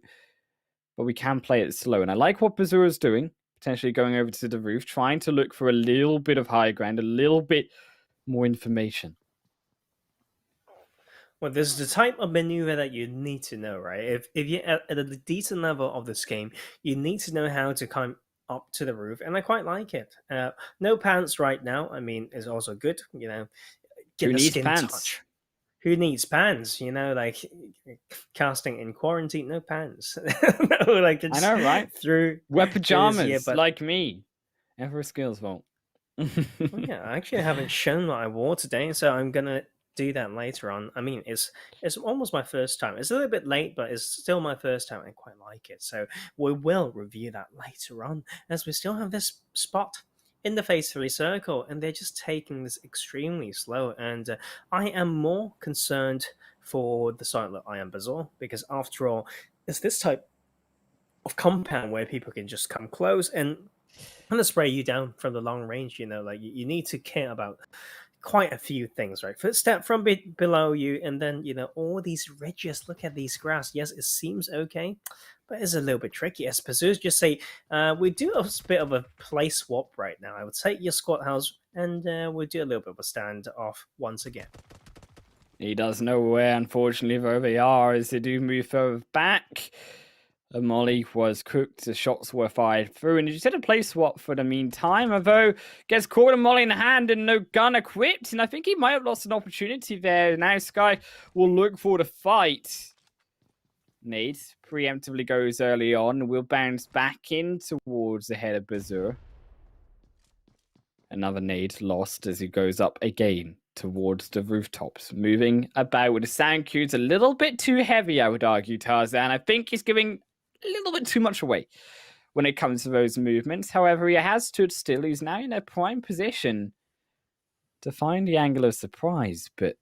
but we can play it slow. And I like what Bazour is doing, potentially going over to the roof, trying to look for a little bit of high ground, a little bit more information. Well, this is the type of maneuver that you need to know, right? If you're at a decent level of this game, you need to know how to climb up to the roof, and I quite like it. No pants right now. I mean, is also good, Get Who the needs skin pants? touch. Who needs pants? Like casting in quarantine, no pants. No, like it's I know, right? Through Wear pajamas, yeah, but like me. Ever SkillzVault. yeah, I actually haven't shown what I wore today, so I'm gonna do that later on. I mean, it's almost my first time. It's a little bit late, but it's still my first time. I quite like it, so we will review that later on, as we still have this spot in the phase 3 circle, and they're just taking this extremely slow. And I am more concerned for the side that I am Bazour, because after all, it's this type of compound where people can just come close and spray you down from the long range. Like, you need to care about quite a few things, right? Footstep from below you, and then all these ridges. Look at these grass. Yes, it seems okay, but it's a little bit tricky. As Pursuers just say, we do a bit of a play swap right now. I would take your squad house, and we'll do a little bit of a standoff once again. He does know where, unfortunately, though they are, as they do move further back. A molly was cooked, the shots were fired through, and he just had a play swap for the meantime, although gets caught a molly in the hand and no gun equipped, and I think he might have lost an opportunity there. Now Sky will look for the fight. Nade preemptively goes early on and will bounce back in towards the head of Bazour. Another nade lost as he goes up again towards the rooftops. Moving about with the sound cues a little bit too heavy, I would argue, Tarzan. I think he's giving a little bit too much away when it comes to those movements. However, he has stood still. He's now in a prime position to find the angle of surprise, but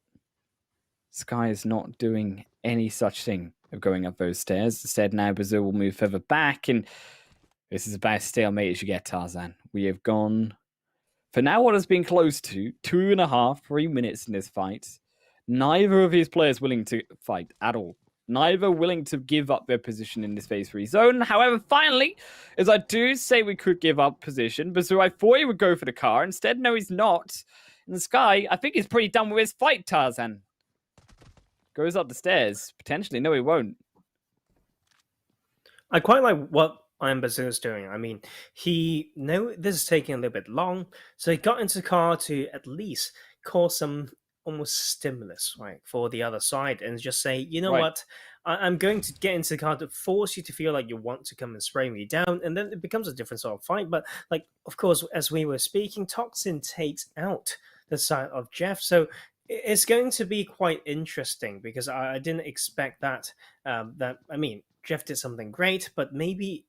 Sky is not doing any such thing of going up those stairs. Instead, now Brazil will move further back, and this is about stalemate as you get, Tarzan. We have gone, for now, what has been close to 2.5, 3 minutes in this fight. Neither of his players willing to fight at all. Neither willing to give up their position in this phase 3 zone. However, finally, as I do say we could give up position, but so I thought he would go for the car. Instead, no, he's not. And Sky, I think he's pretty done with his fight, Tarzan. Goes up the stairs. Potentially, no, he won't. I quite like what Bazoo's doing. I mean, this is taking a little bit long, so he got into the car to at least cause some almost stimulus, right, for the other side, and just say, you know what, I'm going to get into the car to force you to feel like you want to come and spray me down, and then it becomes a different sort of fight. But, like, of course, as we were speaking, Toxin takes out the side of Jeff, so it's going to be quite interesting, because I didn't expect that. I mean, Jeff did something great, but maybe,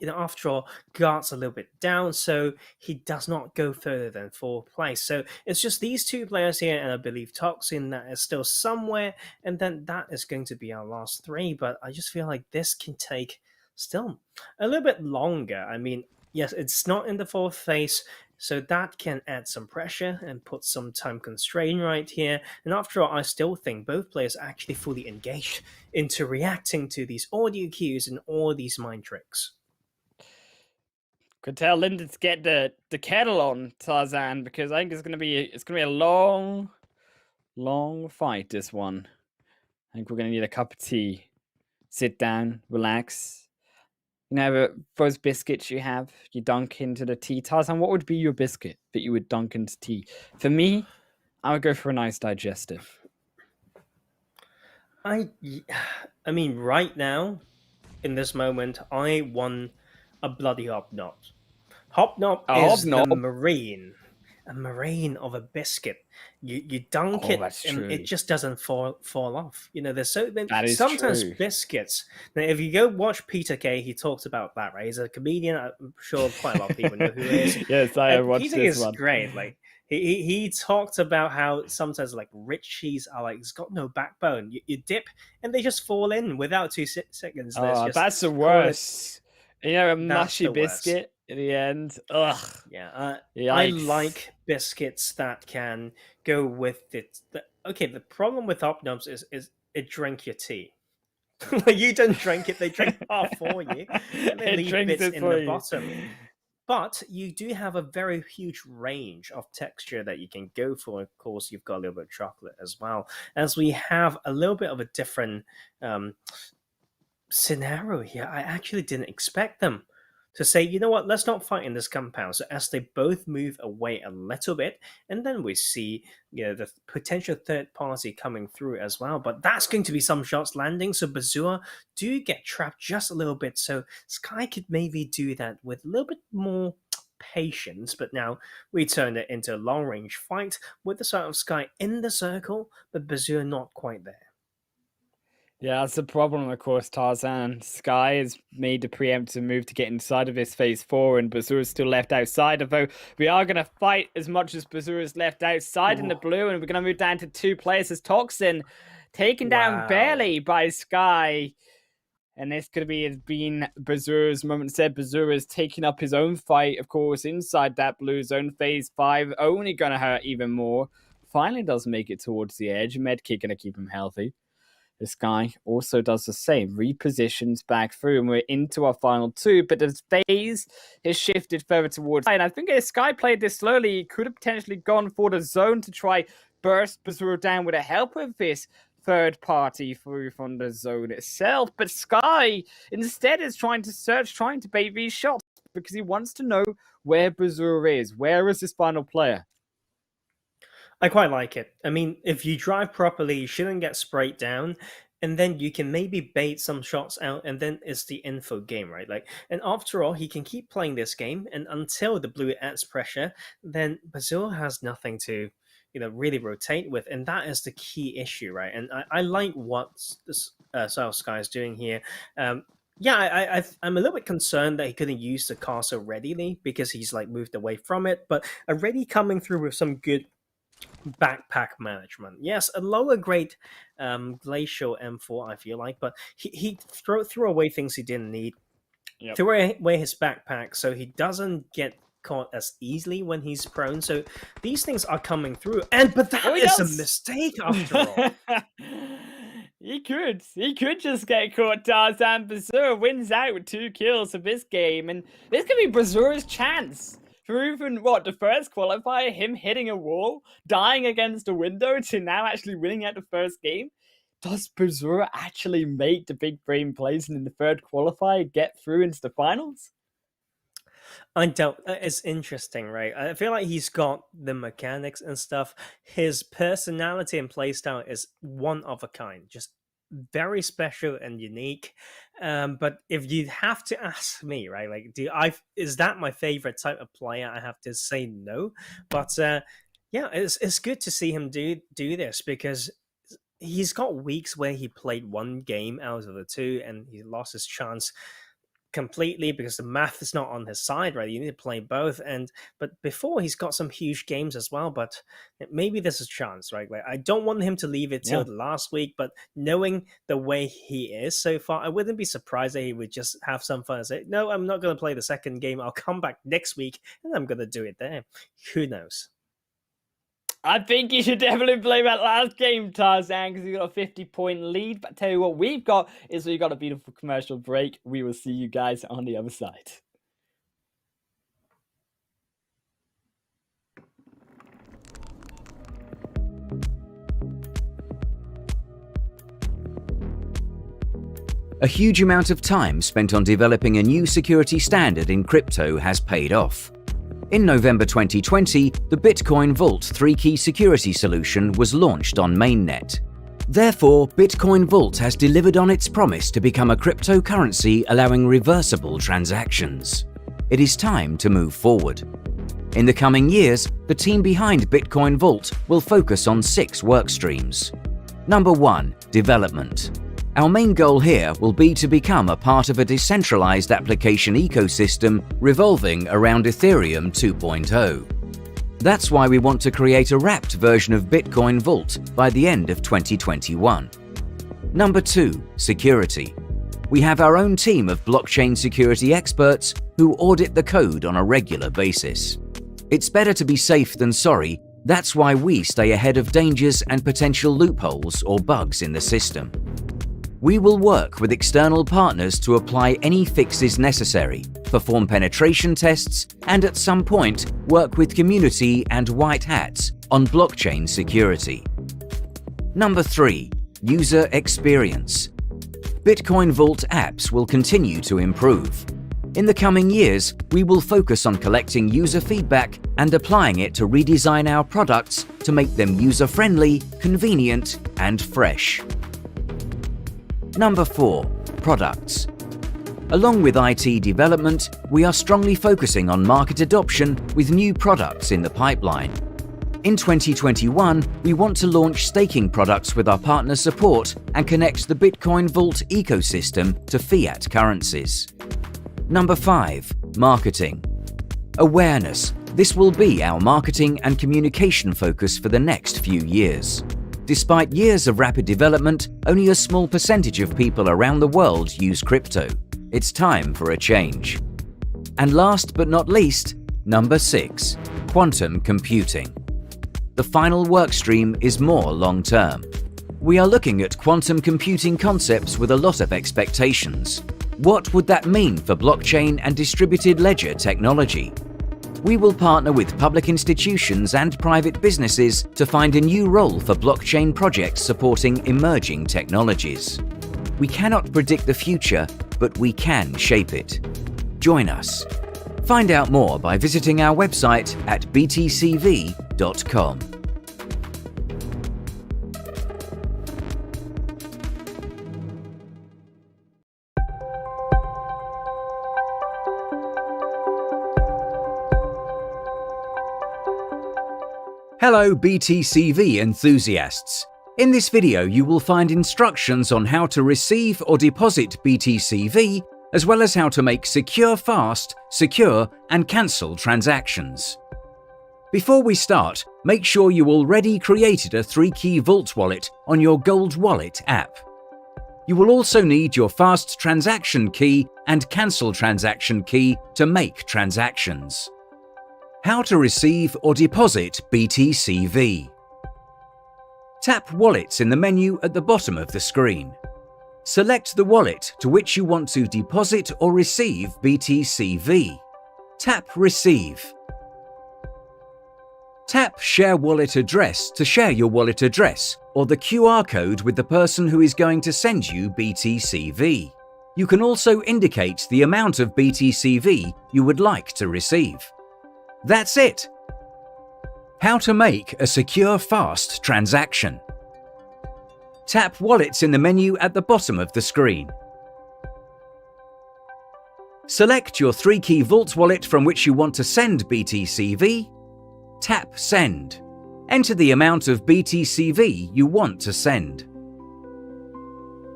after all, guard's a little bit down, so he does not go further than 4th place. So it's just these 2 players here, and I believe Toxin that is still somewhere, and then that is going to be our last 3. But I just feel like this can take still a little bit longer. I mean, yes, it's not in the 4th phase, so that can add some pressure and put some time constraint right here. And after all, I still think both players are actually fully engaged into reacting to these audio cues and all these mind tricks. Could tell Lyndon to get the kettle on, Tarzan, because I think it's gonna be a long fight, this one. I think we're gonna need a cup of tea. Sit down, relax. Those biscuits you have, you dunk into the tea. Tarzan, what would be your biscuit that you would dunk into tea? For me, I would go for a nice digestive. I mean, right now, in this moment, I want a bloody hobnob. Hobnob is the a marine of a biscuit. You dunk it, and true. it just doesn't fall off. There's so many. That is sometimes true. Biscuits. Now, if you go watch Peter Kay, he talks about that. Right, he's a comedian. I'm sure quite a lot of people know who he is. Yes, I watched Peter this is one. great. Like he talked about how sometimes like rich cheese are like it's got no backbone. You dip and they just fall in without 2 seconds. That's the worst. A mushy biscuit in the end. Ugh. Yeah. I like biscuits that can go with it. Okay, the problem with hobnobs is it drink your tea. You don't drink it; they drink half for you, and they leave bits in the bottom. But you do have a very huge range of texture that you can go for. Of course, you've got a little bit of chocolate as well, as we have a little bit of a different scenario here. I actually didn't expect them to say, you know what, let's not fight in this compound. So as they both move away a little bit, and then we see the potential 3rd party coming through as well. But that's going to be some shots landing. So Bazua do get trapped just a little bit. So Sky could maybe do that with a little bit more patience. But now we turn it into a long-range fight with the side of Sky in the circle, but Bazua not quite there. Yeah, that's the problem, of course, Tarzan. Sky has made the preemptive move to get inside of this phase 4, and Bazura is still left outside. Although we are going to fight as much as Bazura is left outside in the blue, and we're going to move down to 2 players as Toxin taken down barely by Sky. And this could be as being Bazura's moment. Said Bazura is taking up his own fight, of course, inside that blue zone. Phase 5 only going to hurt even more. Finally does make it towards the edge. Medkit going to keep him healthy. This guy also does the same, repositions back through, and we're into our final 2, but the phase has shifted further towards. And I think if Sky played this slowly, he could have potentially gone for the zone to try burst Bazura down with the help of this 3rd party through from the zone itself. But Sky instead is trying to bait these shots because he wants to know where Bazura is. Where is this final player? I quite like it. I mean, if you drive properly, you shouldn't get sprayed down. and then you can maybe bait some shots out, and then it's the info game, right? Like, and after all, he can keep playing this game, and until the blue adds pressure, then Brazil has nothing to, really rotate with, and that is the key issue, right? And I like what this South Sky is doing here. I'm a little bit concerned that he couldn't use the castle readily because he's like moved away from it, but already coming through with some good backpack management. Yes, a lower grade glacial M4, I feel like, but he threw away things he didn't need. Yep. Threw away his backpack so he doesn't get caught as easily when he's prone. So these things are coming through, but that is a mistake after all. He could just get caught. Tarzan Brazoor wins out with 2 kills of this game, and this could be Brazoor's chance for even the first qualifier, him hitting a wall, dying against a window, to now actually winning out the first game. Does Brazoor actually make the big brain plays and in the third qualifier get through into the finals? I don't. It's interesting, right? I feel like he's got the mechanics and stuff. His personality and playstyle is one of a kind, just very special and unique. But if you have to ask me, right, like, is that my favorite type of player? I have to say no. But it's good to see him do this, because he's got weeks where he played one game out of the 2 and he lost his chance completely because the math is not on his side, right? You need to play both. But before, he's got some huge games as well, but maybe there's a chance, right? Like, I don't want him to leave it till the last week, but knowing the way he is so far, I wouldn't be surprised that he would just have some fun and say, no, I'm not going to play the second game. I'll come back next week and I'm going to do it there. Who knows? I think you should definitely play that last game, Tarzan, because you got a 50-point lead. But tell you what we've got a beautiful commercial break. We will see you guys on the other side. A huge amount of time spent on developing a new security standard in crypto has paid off. In November 2020, the Bitcoin Vault 3-key security solution was launched on mainnet. Therefore, Bitcoin Vault has delivered on its promise to become a cryptocurrency allowing reversible transactions. It is time to move forward. In the coming years, the team behind Bitcoin Vault will focus on 6 work streams. Number 1. Development. Our main goal here will be to become a part of a decentralized application ecosystem revolving around Ethereum 2.0. That's why we want to create a wrapped version of Bitcoin Vault by the end of 2021. Number 2. Security. We have our own team of blockchain security experts who audit the code on a regular basis. It's better to be safe than sorry. That's why we stay ahead of dangers and potential loopholes or bugs in the system. We will work with external partners to apply any fixes necessary, perform penetration tests, and at some point work with community and white hats on blockchain security. Number 3. User experience. Bitcoin Vault apps will continue to improve. In the coming years, we will focus on collecting user feedback and applying it to redesign our products to make them user-friendly, convenient, and fresh. Number 4. Products. Along with IT development, we are strongly focusing on market adoption with new products in the pipeline. In 2021, we want to launch staking products with our partner support and connect the Bitcoin Vault ecosystem to fiat currencies. Number 5. Marketing. Awareness. This will be our marketing and communication focus for the next few years. Despite years of rapid development, only a small percentage of people around the world use crypto. It's time for a change. And last but not least, number 6. Quantum computing. The final workstream is more long-term. We are looking at quantum computing concepts with a lot of expectations. What would that mean for blockchain and distributed ledger technology? We will partner with public institutions and private businesses to find a new role for blockchain projects supporting emerging technologies. We cannot predict the future, but we can shape it. Join us. Find out more by visiting our website at btcv.com. Hello BTCV enthusiasts! In this video you will find instructions on how to receive or deposit BTCV, as well as how to make secure, fast, secure and cancel transactions. Before we start, make sure you already created a 3-key Vault wallet on your Gold Wallet app. You will also need your fast transaction key and cancel transaction key to make transactions. How to receive or deposit BTCV. Tap Wallets in the menu at the bottom of the screen. Select the wallet to which you want to deposit or receive BTCV. Tap Receive. Tap Share Wallet Address to share your wallet address or the QR code with the person who is going to send you BTCV. You can also indicate the amount of BTCV you would like to receive. That's it! How to make a secure, fast transaction. Tap Wallets in the menu at the bottom of the screen. Select your 3-key Vault wallet from which you want to send BTCV. Tap Send. Enter the amount of BTCV you want to send.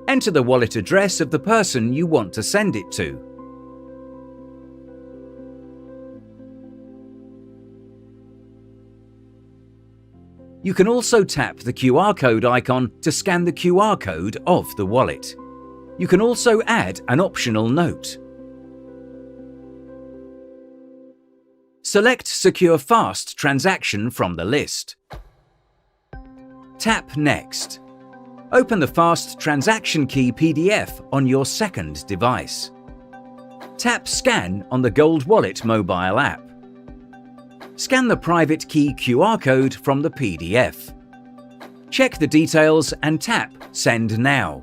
Enter the wallet address of the person you want to send it to. You can also tap the QR code icon to scan the QR code of the wallet. You can also add an optional note. Select Secure Fast Transaction from the list. Tap Next. Open the Fast Transaction Key PDF on your second device. Tap Scan on the Gold Wallet mobile app. Scan the private key QR code from the PDF. Check the details and tap Send Now.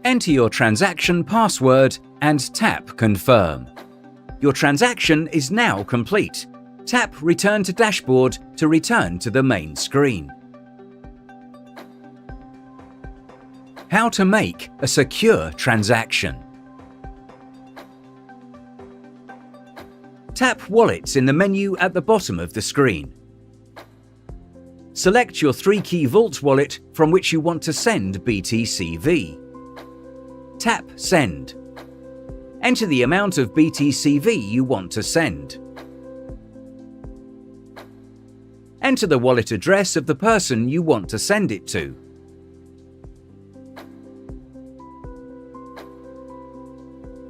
Enter your transaction password and tap Confirm. Your transaction is now complete. Tap Return to Dashboard to return to the main screen. How to make a secure transaction. Tap Wallets in the menu at the bottom of the screen. Select your 3-key Vault wallet from which you want to send BTCV. Tap Send. Enter the amount of BTCV you want to send. Enter the wallet address of the person you want to send it to.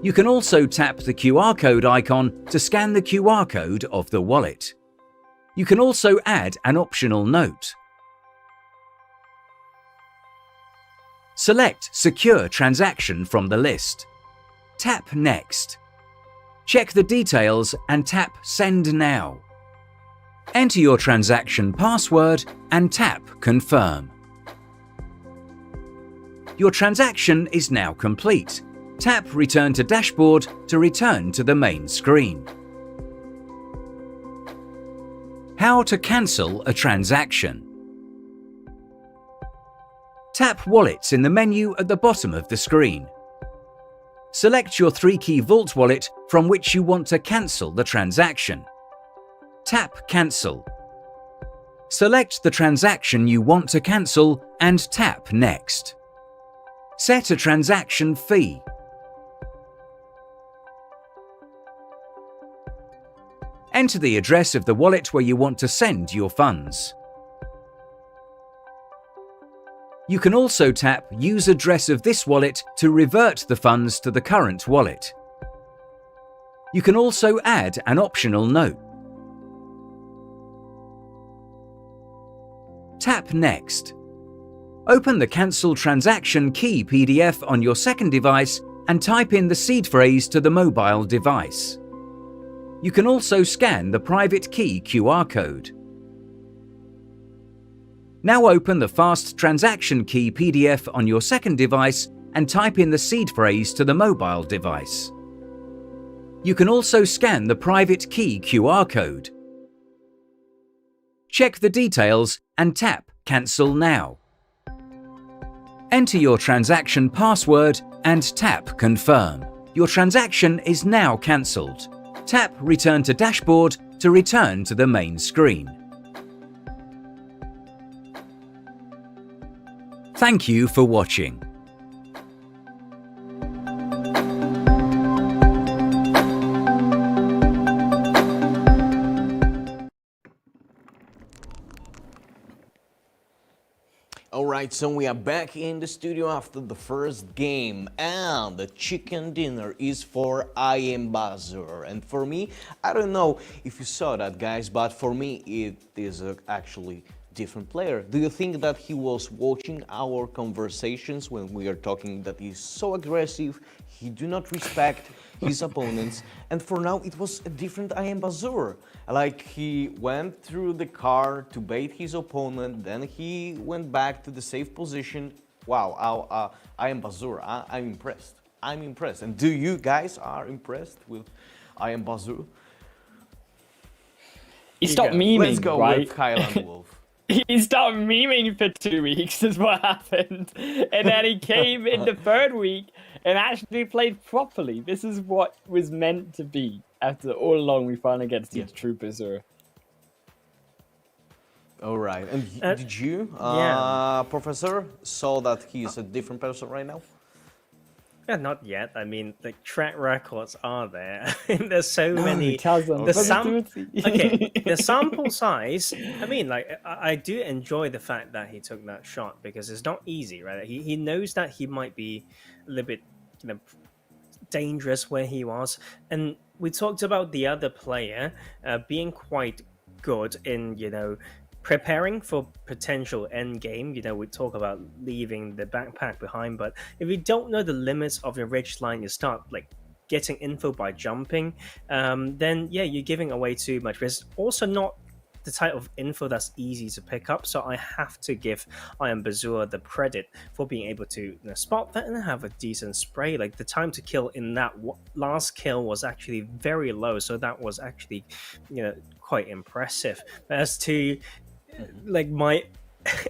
You can also tap the QR code icon to scan the QR code of the wallet. You can also add an optional note. Select Secure Transaction from the list. Tap Next. Check the details and tap Send Now. Enter your transaction password and tap Confirm. Your transaction is now complete. Tap Return to Dashboard to return to the main screen. How to cancel a transaction. Tap Wallets in the menu at the bottom of the screen. Select your 3-key Vault wallet from which you want to cancel the transaction. Tap Cancel. Select the transaction you want to cancel and tap Next. Set a transaction fee. Enter the address of the wallet where you want to send your funds. You can also tap Use address of this wallet to revert the funds to the current wallet. You can also add an optional note. Tap Next. Open the Cancel Transaction Key PDF on your second device and type in the seed phrase to the mobile device. You can also scan the private key QR code. Now open the Fast Transaction Key PDF on your second device and type in the seed phrase to the mobile device. You can also scan the private key QR code. Check the details and tap Cancel Now. Enter your transaction password and tap Confirm. Your transaction is now cancelled. Tap Return to Dashboard to return to the main screen. Thank you for watching. Alright, so we are back in the studio after the first game, and the chicken dinner is for I Am Buzzer. And for me, I don't know if you saw that, guys, but for me it is actually different player. Do you think that he was watching our conversations when we are talking that he's so aggressive, he do not respect his opponents, and for now it was a different I Am Buzzer. Like, he went through the car to bait his opponent, then he went back to the safe position. Wow, I Am Buzzer, I'm impressed. I'm impressed. And do you guys are impressed with I Am Buzzer? He stopped memeing, Let's go right? with Highland Wolf. He stopped memeing for 2 weeks is what happened. And then he came in the third week and actually played properly. This is what was meant to be. After all along, we finally get to see the true Berserker. All right. And did you, Professor, saw that he's a different person right now? Yeah, not yet. I mean, the track records are there. There's so many. The sample size. I mean, like, I do enjoy the fact that he took that shot because it's not easy, right? He knows that he might be a little bit, dangerous where he was, and we talked about the other player being quite good in, preparing for potential end game. We talk about leaving the backpack behind, but if you don't know the limits of your ridge line, you start getting info by jumping, then you're giving away too much. But it's also not the type of info that's easy to pick up, so I have to give I Am Buzzer the credit for being able to spot that and have a decent spray. Like, the time to kill in that last kill was actually very low, so that was actually quite impressive. As to my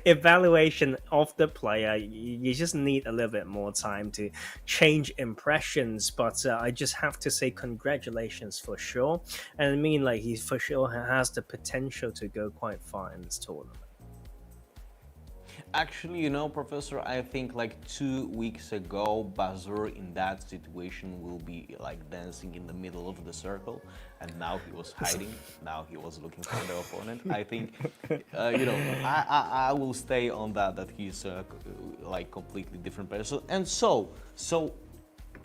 evaluation of the player, you just need a little bit more time to change impressions, but I just have to say congratulations for sure. And I mean, he for sure has the potential to go quite far in this tournament. Actually, Professor, I think 2 weeks ago, Buzzer in that situation will be dancing in the middle of the circle, and now he was hiding. Now he was looking for the opponent. I think, I will stay on that he's completely different person. And so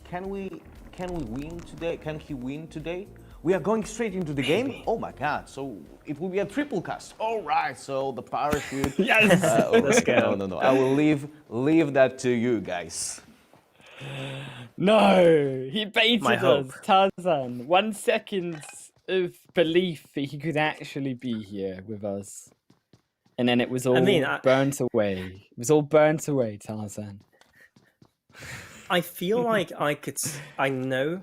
can we win today? Can he win today? We are going straight into the game? Oh my god, so it will be a triple cast. All right, so the parachute. Yes! Let's go. No. I will leave that to you guys. No! He baited us, Tarzan. 1 second of belief that he could actually be here with us. And then it was all burnt away. It was all burnt away, Tarzan. I feel like I know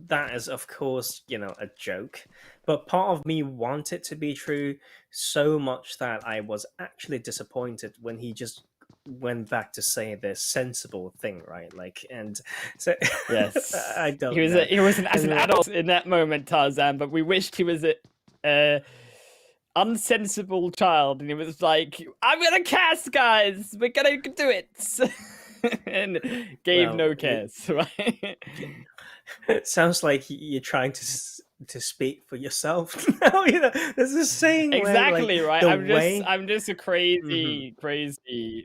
that is, of course, a joke, but part of me wanted it to be true so much that I was actually disappointed when he just went back to say the sensible thing, right? And so yes, I don't. He was an adult in that moment, Tarzan, but we wished he was a unsensible child, and he was like, "I'm gonna cast, guys. We're gonna do it," and gave no cares, right? It sounds like you're trying to speak for yourself. There's a saying exactly where, right. I'm just a crazy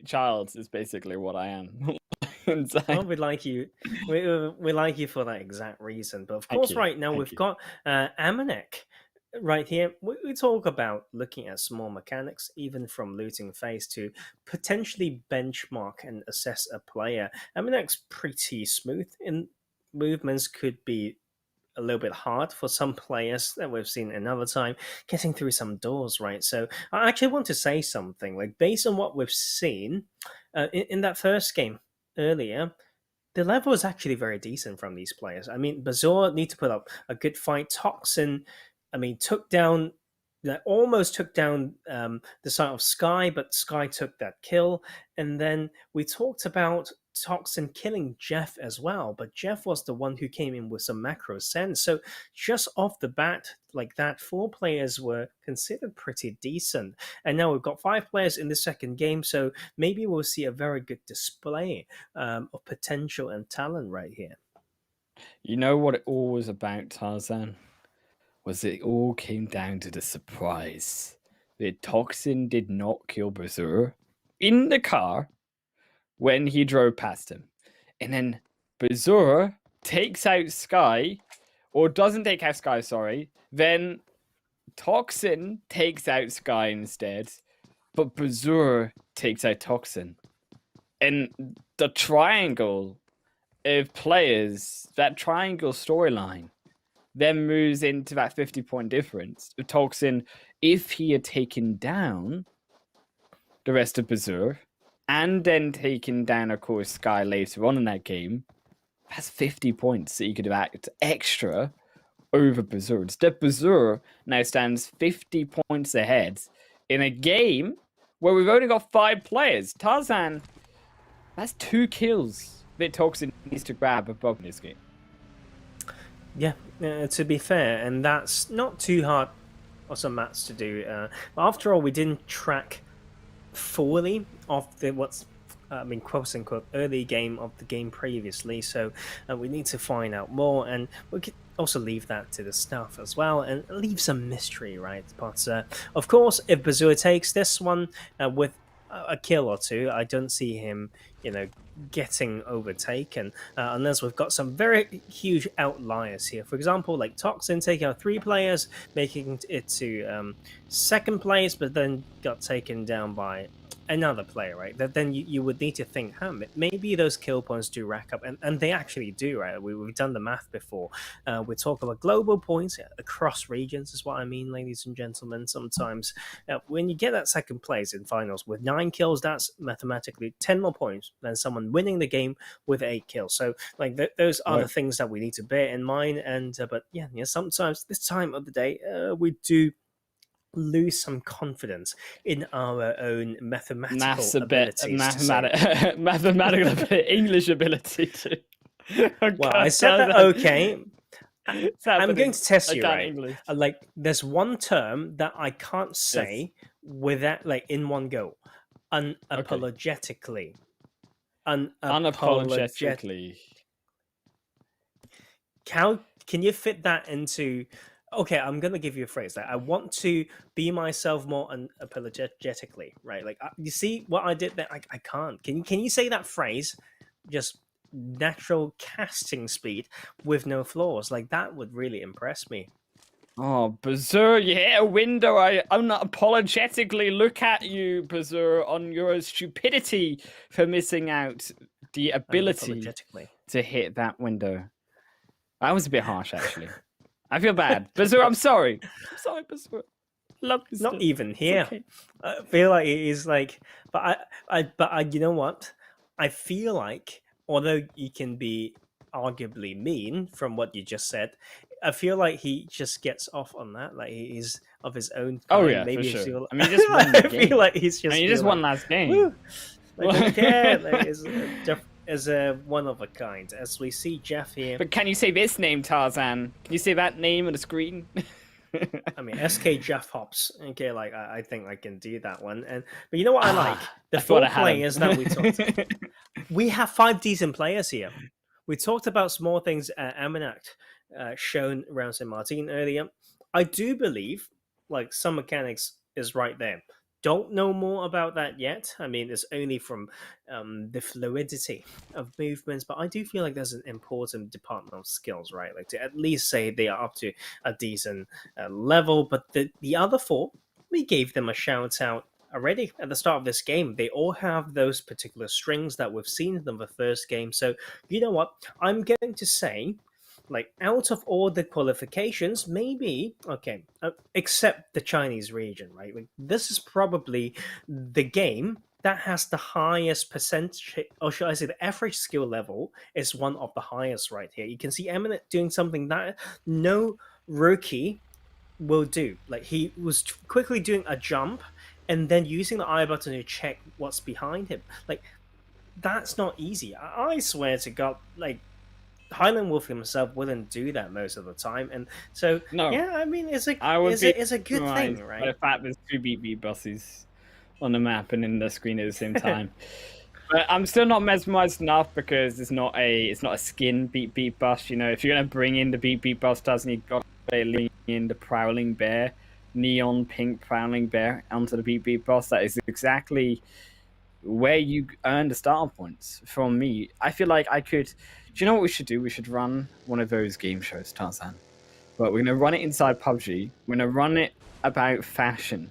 child. Is basically what I am. Well, we like you. We like you for that exact reason. But of course, right now we've got Amanek right here. We talk about looking at small mechanics, even from looting phase, to potentially benchmark and assess a player. Amanek's pretty smooth in movements, could be a little bit hard for some players that we've seen another time, getting through some doors, right? So I actually want to say something, based on what we've seen in that first game earlier, the level was actually very decent from these players. I mean, Buzzer need to put up a good fight. Toxin, almost took down the side of Sky, but Sky took that kill. And then we talked about Toxin killing Jeff as well, but Jeff was the one who came in with some macro sense. So just off the bat, like that, 4 players were considered pretty decent. And now we've got 5 players in the second game, so maybe we'll see a very good display of potential and talent right here. You know what it all was about, Tarzan? Was it all came down to the surprise. The Toxin did not kill Berserker in the car when he drove past him. And then Berserker takes out Sky, or doesn't take out Sky, sorry. Then Toxin takes out Sky instead, but Berserker takes out Toxin. And the triangle of players, that triangle storyline, then moves into that 50-point difference. Toxin, if he had taken down the rest of Berserker, and then taken down, of course, Sky later on in that game, that's 50 points that you could have acted extra over Berserker. Instead, Berserker now stands 50 points ahead in a game where we've only got 5 players. Tarzan, that's 2 kills that Toxin needs to grab above this game. Yeah, to be fair, and that's not too hard of some maths to do. But after all, we didn't track fully of the quote unquote early game of the game previously, so we need to find out more, and we could also leave that to the staff as well and leave some mystery, right? But of course, if Berserker takes this one with a kill or 2, I don't see him, getting overtaken unless we've got some very huge outliers here. For example, like Toxin taking out 3 players, making it to second place, but then got taken down by another player, right? That then you would need to think, maybe those kill points do rack up, and they actually do, right? We've done the math before. We talk about global points across regions, is what I mean, ladies and gentlemen. Sometimes when you get that second place in finals with 9 kills, that's mathematically 10 more points than someone winning the game with 8 kills. So like those are the things that we need to bear in mind. And but sometimes this time of the day we do lose some confidence in our own mathematical English ability too. Well, I said that okay. I'm going to test you, right? Like, there's one term that I can't say without, like, in one go. Unapologetically. Unapologetically. How can you fit that into? Okay, I'm gonna give you a phrase. Like, I want to be myself more unapologetically, right? Like, you see what I did there? I can't. Can you say that phrase? Just natural casting speed with no flaws. Like, that would really impress me. Oh, Berserker, you hit a window. I unapologetically look at you, Berserker, on your stupidity for missing out the ability to hit that window. That was a bit harsh, actually. I feel bad. Berserker, I'm sorry. I'm sorry, Berserker. Love you Not even here. Okay. I feel like it is like, but I, you know what? I feel like, although you can be arguably mean from what you just said, I feel like he just gets off on that. Like, he's of his own kind. Oh yeah, maybe for sure. Feel, I mean, he just won the game. I feel like he's just. He just won last game. Woo! Like, okay, like, as a one of a kind, as we see Jeff here. But can you say this name, Tarzan? Can you say that name on the screen? I mean, SK Jeff Hops. Okay, like I think I can do that one. But you know what I like? The 4 players that we talked about. We have 5 decent players here. We talked about small things at Aminact, shown around St. Martin earlier. I do believe, like, some mechanics is right there. Don't know more about that yet. I mean, it's only from the fluidity of movements, but I do feel like there's an important department of skills, right? Like, to at least say they are up to a decent level. But the other 4, we gave them a shout out already at the start of this game. They all have those particular strings that we've seen in the first game. So, you know what? I'm going to say, like, out of all the qualifications, maybe, okay, except the Chinese region, right? Like, this is probably the game that has the highest percentage, or should I say the average skill level is one of the highest right here. You can see Eminent doing something that no rookie will do. Like, he was quickly doing a jump and then using the I button to check what's behind him. Like, that's not easy. I swear to God, like Highland Wolf himself wouldn't do that most of the time, and so No. yeah, I mean, it's a good thing, By right? the fact there's 2 beat buses on the map and in the screen at the same time. But I'm still not mesmerized enough because it's not a skin beat bus. You know, if you're gonna bring in the beat bus, doesn't you got to bring in the prowling bear, neon pink prowling bear onto the beat bus? That is exactly where you earn the starter points from me. I feel like I could. Do you know what we should do? We should run one of those game shows, Tarzan. But we're gonna run it inside PUBG. We're gonna run it about fashion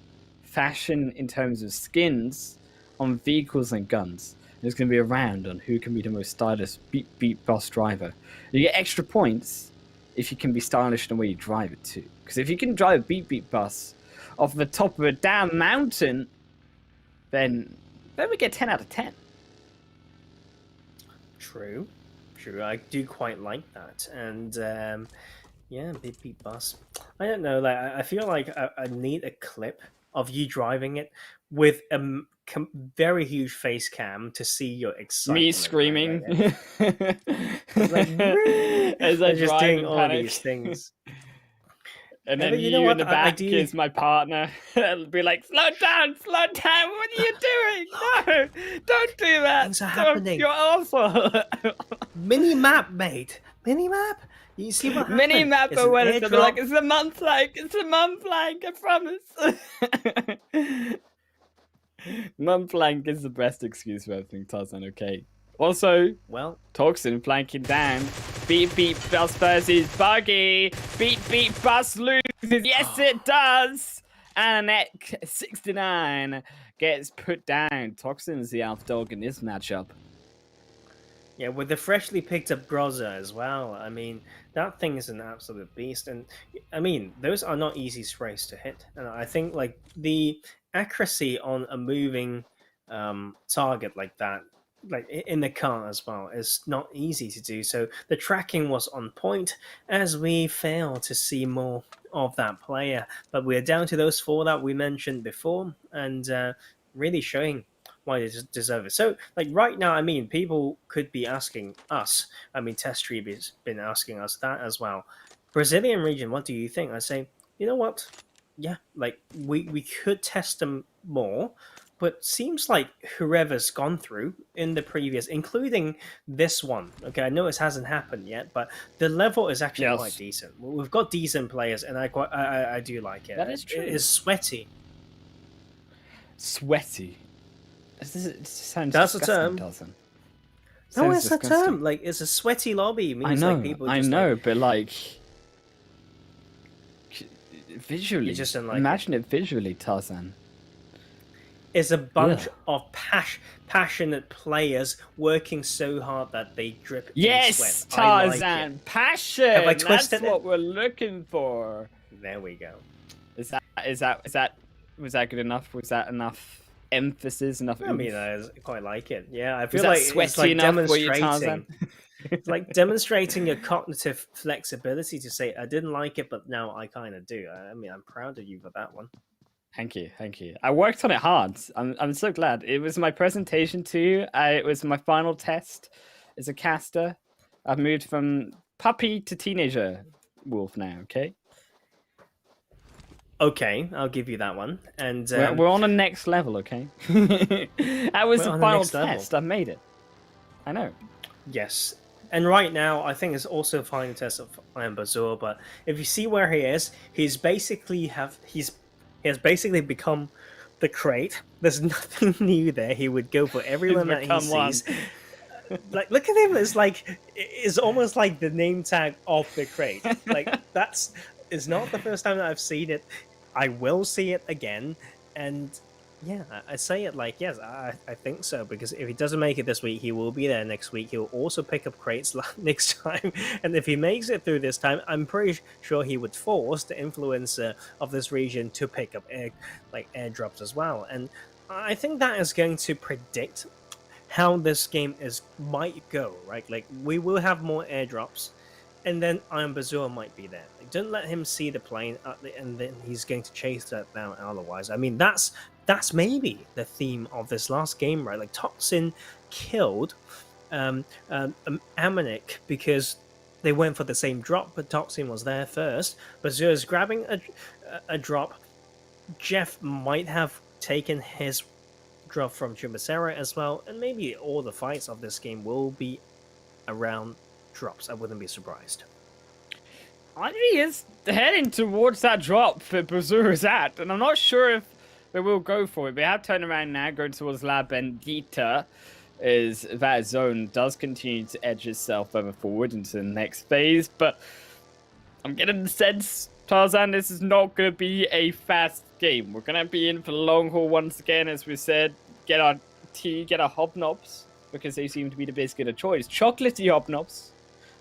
in terms of skins on vehicles and guns. There's going to be a round on who can be the most stylish beat bus driver. You get extra points if you can be stylish in the way you drive it too. Because if you can drive a beat bus off the top of a damn mountain, then we get 10 out of 10. True. I do quite like that, and yeah, beat bus. I don't know. Like, I feel like I need a clip of you driving it with a very huge face cam to see your excitement. Me screaming. Right? Like, as I just drive doing in all panic. these things. And Yeah, then but you in the back do- is my partner. It'll be like, slow down, what are you doing? No, don't do that. Things are Don't- happening. You're awful. Mini map, mate. Mini map. You see what happened? Mini map It's or an what it's airdrop. like, it's a month like, I promise. Month blank is the best excuse for everything, Tarzan, okay? Also, Well, Toxin flanking down. Beat bus versus Buggy. Beat bus loses. Yes, it does. And Anek 69 gets put down. Toxin's the alpha dog in this matchup. yeah, with the freshly picked up Groza as well. I mean, that thing is an absolute beast, and I mean, those are not easy sprays to hit. And I think like the accuracy on a moving target like that, like in the car as well, is not easy to do. So the tracking was on point, as we fail to see more of that player. But we're down to those 4 that we mentioned before, and really showing why they deserve it. So, like right now, I mean, people could be asking us. I mean, Testreeb has been asking us that as well. Brazilian region, what do you think? I say, you know what? Yeah, like we could test them more, but seems like whoever's gone through in the previous, including this one. Okay, I know it hasn't happened yet, but the level is actually quite decent. We've got decent players, and I do like it. That is true. It is sweaty. Sweaty. It sounds That's a disgusting, term. Doesn't. No, Sounds it's a disgusting. term. Like, it's a sweaty lobby. It I means know, like people I just know, like, but like visually, You just don't like imagine it visually, Tarzan. it's a bunch Yeah. of passionate players working so hard that they drip in Yes, sweat. I like Tarzan, it. passion. Have I That's twisted it? what we're looking for. There we go. Was that good enough? Was that enough emphasis? Enough? I mean, oomph? I quite like it. Yeah, I Was feel that like it's sweaty like enough for you, demonstrating. Tarzan? It's like demonstrating your cognitive flexibility to say, I didn't like it, but now I kind of do. I mean, I'm proud of you for that one. Thank you. I worked on it hard. I'm so glad. It was my presentation to you. It was my final test as a caster. I've moved from puppy to teenager wolf now. Okay, Okay, I'll give you that one. And we're on the next level. Okay, that was We're the on the final next level. test. I made it. I know. yes. And right now, I think it's also a final test of Iron Bazour. But if you see where he is, he has basically become the crate. There's nothing new there. He would go for everyone that he become one. sees. Like, look at him. It's almost like the name tag of the crate. Like, it's not the first time that I've seen it. I will see it again. And yeah, I say it like, yes, I think so, because if he doesn't make it this week, he will be there next week. He'll also pick up crates next time, and if he makes it through this time, I'm pretty sure he would force the influencer of this region to pick up airdrops as well. And I think that is going to predict how this game might go, right? Like, we will have more airdrops, and then Iron Bazour might be there. Like, don't let him see the plane, and then he's going to chase that down otherwise. I mean, that's maybe the theme of this last game, right? Like, Toxin killed Amanik because they went for the same drop, but Toxin was there first. But Zer's grabbing a drop. Jeff might have taken his drop from Chumacera as well, and maybe all the fights of this game will be around drops. I wouldn't be surprised. I think he is heading towards that drop that Brazoor is at, and I'm not sure if they will go for it. They have turned around now, going towards La Bendita, as that zone does continue to edge itself further forward into the next phase, but I'm getting the sense, Tarzan, this is not going to be a fast game. We're going to be in for the long haul once again, as we said. Get our tea, get our hobnobs, because they seem to be the biscuit of choice. Chocolatey hobnobs,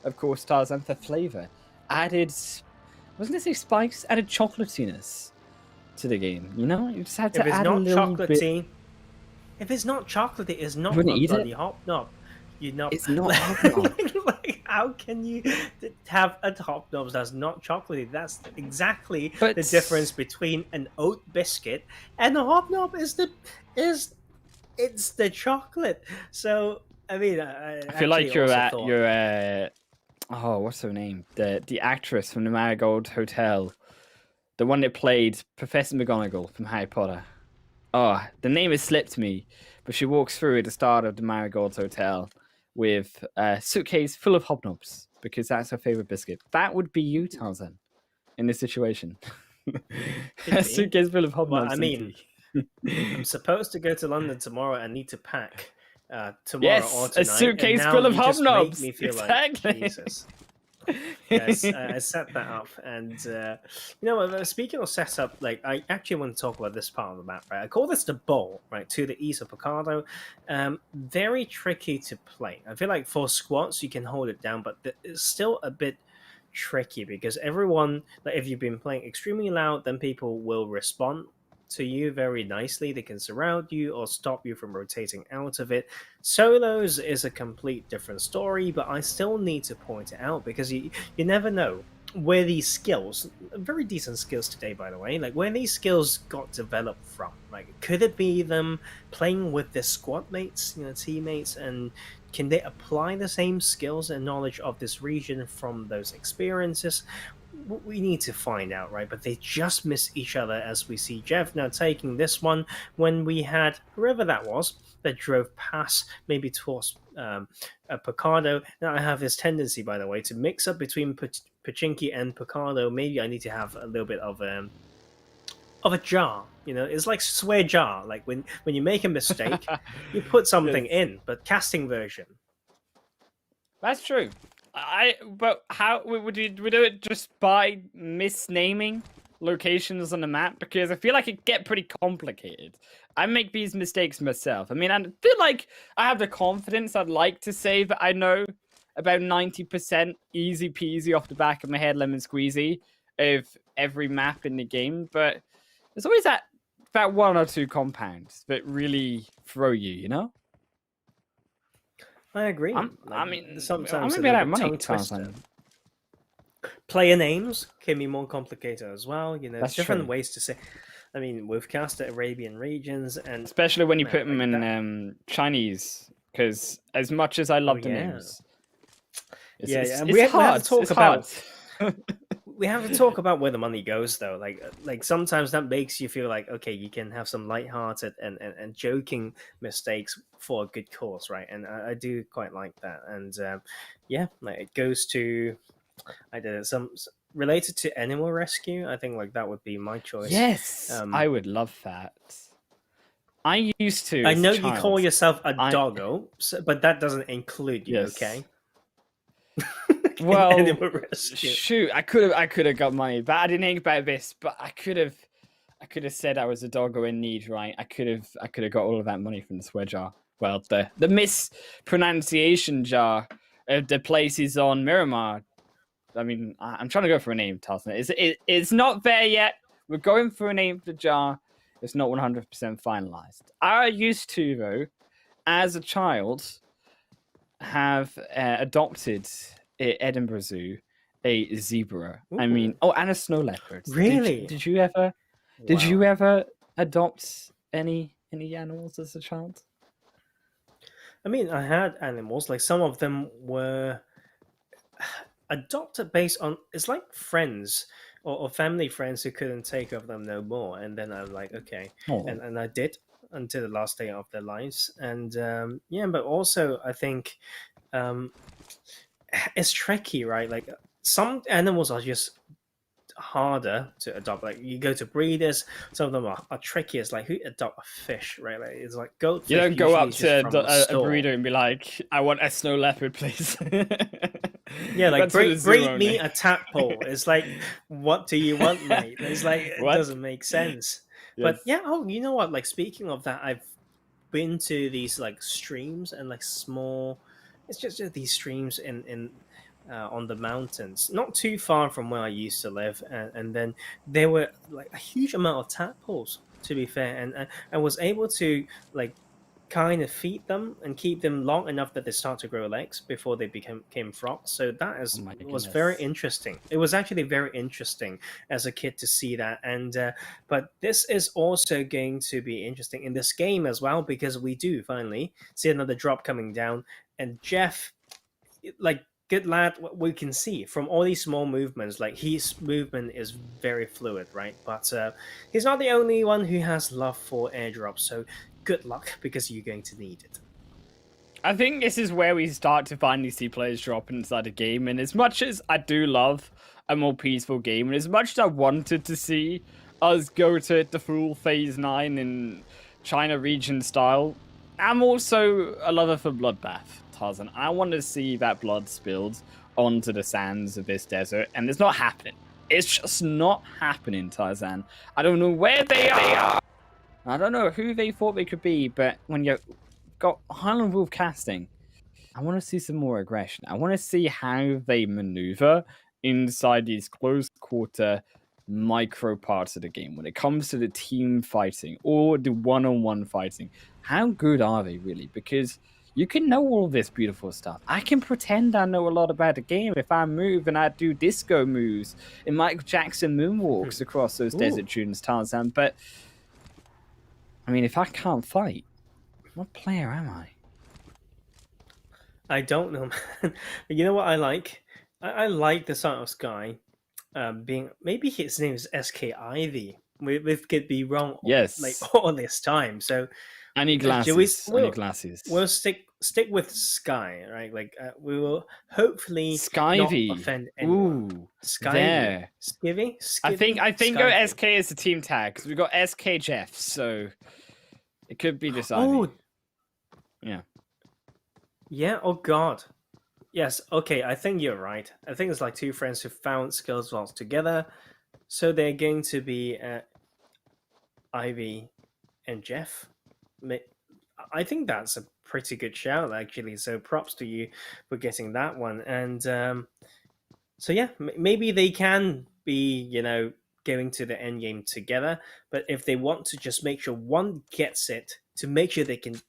of course, Tarzan, for flavor. Added, wasn't it say spikes? Added chocolatiness to the game, you know? You just had to add a little bit. If it's not chocolatey, it's not Wouldn't eat bloody it? hobnob. You know, It's not hobnob. like, how can you have a hobnob that's not chocolatey? That's exactly But- the difference between an oat biscuit and a hobnob it's the chocolate. So I mean, I feel like you're oh, what's her name? The actress from the Marigold Hotel, the one that played Professor McGonagall from Harry Potter. Oh, the name has slipped me, but she walks through at the start of the Marigold Hotel with a suitcase full of hobnobs because that's her favorite biscuit. That would be you, Tarzan, in this situation. A suitcase full of hobnobs. Well, I mean, I'm supposed to go to London tomorrow. I need to pack tomorrow Yes, or a tonight. suitcase and now full of you just make hobnobs. me feel Exactly. like Jesus. Yes, I set that up, and speaking of setup, like I actually want to talk about this part of the map. Right, I call this the bowl, right, to the east of Picado. Very tricky to play. I feel like for squats you can hold it down, but it's still a bit tricky because everyone, like if you've been playing extremely loud, then people will respond to you very nicely. They can surround you or stop you from rotating out of it. Solos is a complete different story, but I still need to point it out because you never know where these skills, very decent skills today by the way, like where these skills got developed from. Like could it be them playing with their squad mates, teammates, and can they apply the same skills and knowledge of this region from those experiences? We need to find out, right? But they just miss each other, as we see Jeff now taking this one when we had whoever that was that drove past maybe towards Picado. Now I have this tendency, by the way, to mix up between Pachinki and Picado. Maybe I need to have a little bit of a jar. It's like swear jar. Like when you make a mistake, you put something in, but casting version. That's true. But how would we do it? Just by misnaming locations on the map? Because I feel like it get pretty complicated. I make these mistakes myself. I mean, I feel like I have the confidence. I'd like to say that I know about 90% easy peasy off the back of my head, lemon squeezy of every map in the game. But there's always that one or two compounds that really throw you. I agree. I mean, sometimes I'm a a bit little out of money, tongue twister. Tarzan. Player names can be more complicated as well. That's different true. ways to say. I mean, we've cast at Arabian regions, and Especially when you put them like in Chinese, because as much as I love the yeah. names, and it's we have hard. to talk It's about. hard. We have to talk about where the money goes, though. Like sometimes that makes you feel like, okay, you can have some lighthearted and joking mistakes for a good cause, right? And I do quite like that. And like it goes to, I did it some related to animal rescue. I think like that would be my choice. Yes, I would love that. I used to. I as a know you child. call yourself a doggo, but that doesn't include you, Yes. okay? Well, Animal rescue. shoot, I could have got money, but I didn't think about this. But I could have said I was a doggo in need, right? I could have got all of that money from the swear jar. Well, the mispronunciation jar of the places on Miramar. I mean, I'm trying to go for a name, Tarzan. It's not there yet. We're going for a name for the jar. It's not 100% finalized. I used to, though, as a child, have adopted at Edinburgh Zoo a zebra. Ooh. I mean, and a snow leopard. Really? Did you ever? Did you ever adopt any animals as a child? I mean, I had animals. Like some of them were adopted based on it's like friends or family friends who couldn't take of them no more, and then I'm like, okay, Oh. and I did until the last day of their lives, and yeah, but also I think it's tricky, right? Like some animals are just harder to adopt. Like you go to breeders, some of them are tricky. It's like who adopt a fish, right? Like it's like goldfish. You don't go usually up is just to from a a store. breeder and be like, I want a snow leopard, please. Yeah, like That's for the zoo breed me only. a tadpole. It's like, what do you want, mate? It's like it What? doesn't make sense. But Yes. yeah, oh, you know what? Like speaking of that, I've been to these like streams and like small. It's just these streams in on the mountains, not too far from where I used to live, and then there were like a huge amount of tadpoles. To be fair, and I was able to like kind of feed them and keep them long enough that they start to grow legs before they became frogs. So that is Oh my was very goodness. interesting. It was actually very interesting as a kid to see that. And but this is also going to be interesting in this game as well, because we do finally see another drop coming down, and Jeff, like, good lad, what we can see from all these small movements, like his movement is very fluid, right? But he's not the only one who has love for airdrops, so good luck, because you're going to need it. I think this is where we start to finally see players drop inside a game. And as much as I do love a more peaceful game, and as much as I wanted to see us go to the full Phase 9 in China region style, I'm also a lover for Bloodbath, Tarzan. I want to see that blood spilled onto the sands of this desert, and it's not happening. It's just not happening, Tarzan. I don't know where they are. I don't know who they thought they could be, but when you got Highland Wolf casting, I want to see some more aggression. I want to see how they maneuver inside these close quarter micro parts of the game. When it comes to the team fighting or the one-on-one fighting, how good are they really? Because you can know all this beautiful stuff. I can pretend I know a lot about the game if I move and I do disco moves and Michael Jackson moonwalks across those desert dunes, Tarzan. But I mean, if I can't fight, what player am I? I don't know, man. You know what I like? I like the sort of guy being, maybe his name is SK Ivy. We could be wrong. Yes. Like all this time. So I need glasses. I need glasses. We'll stick with Sky, right? Like we will hopefully Skyvy. not offend anyone. Ooh, Skyvy, there. Skivvy. I think go Skyvy. SK as the team tag because we've got SK Jeff, so it could be this Oh, Ivy. Yeah. yeah. Oh God. Yes. Okay. I think you're right. I think it's like two friends who found SkillzVault together, so they're going to be Ivy and Jeff. I think that's a pretty good shout, actually. So props to you for getting that one. And so yeah, maybe they can be, going to the end game together. But if they want to just make sure one gets it, to make sure they can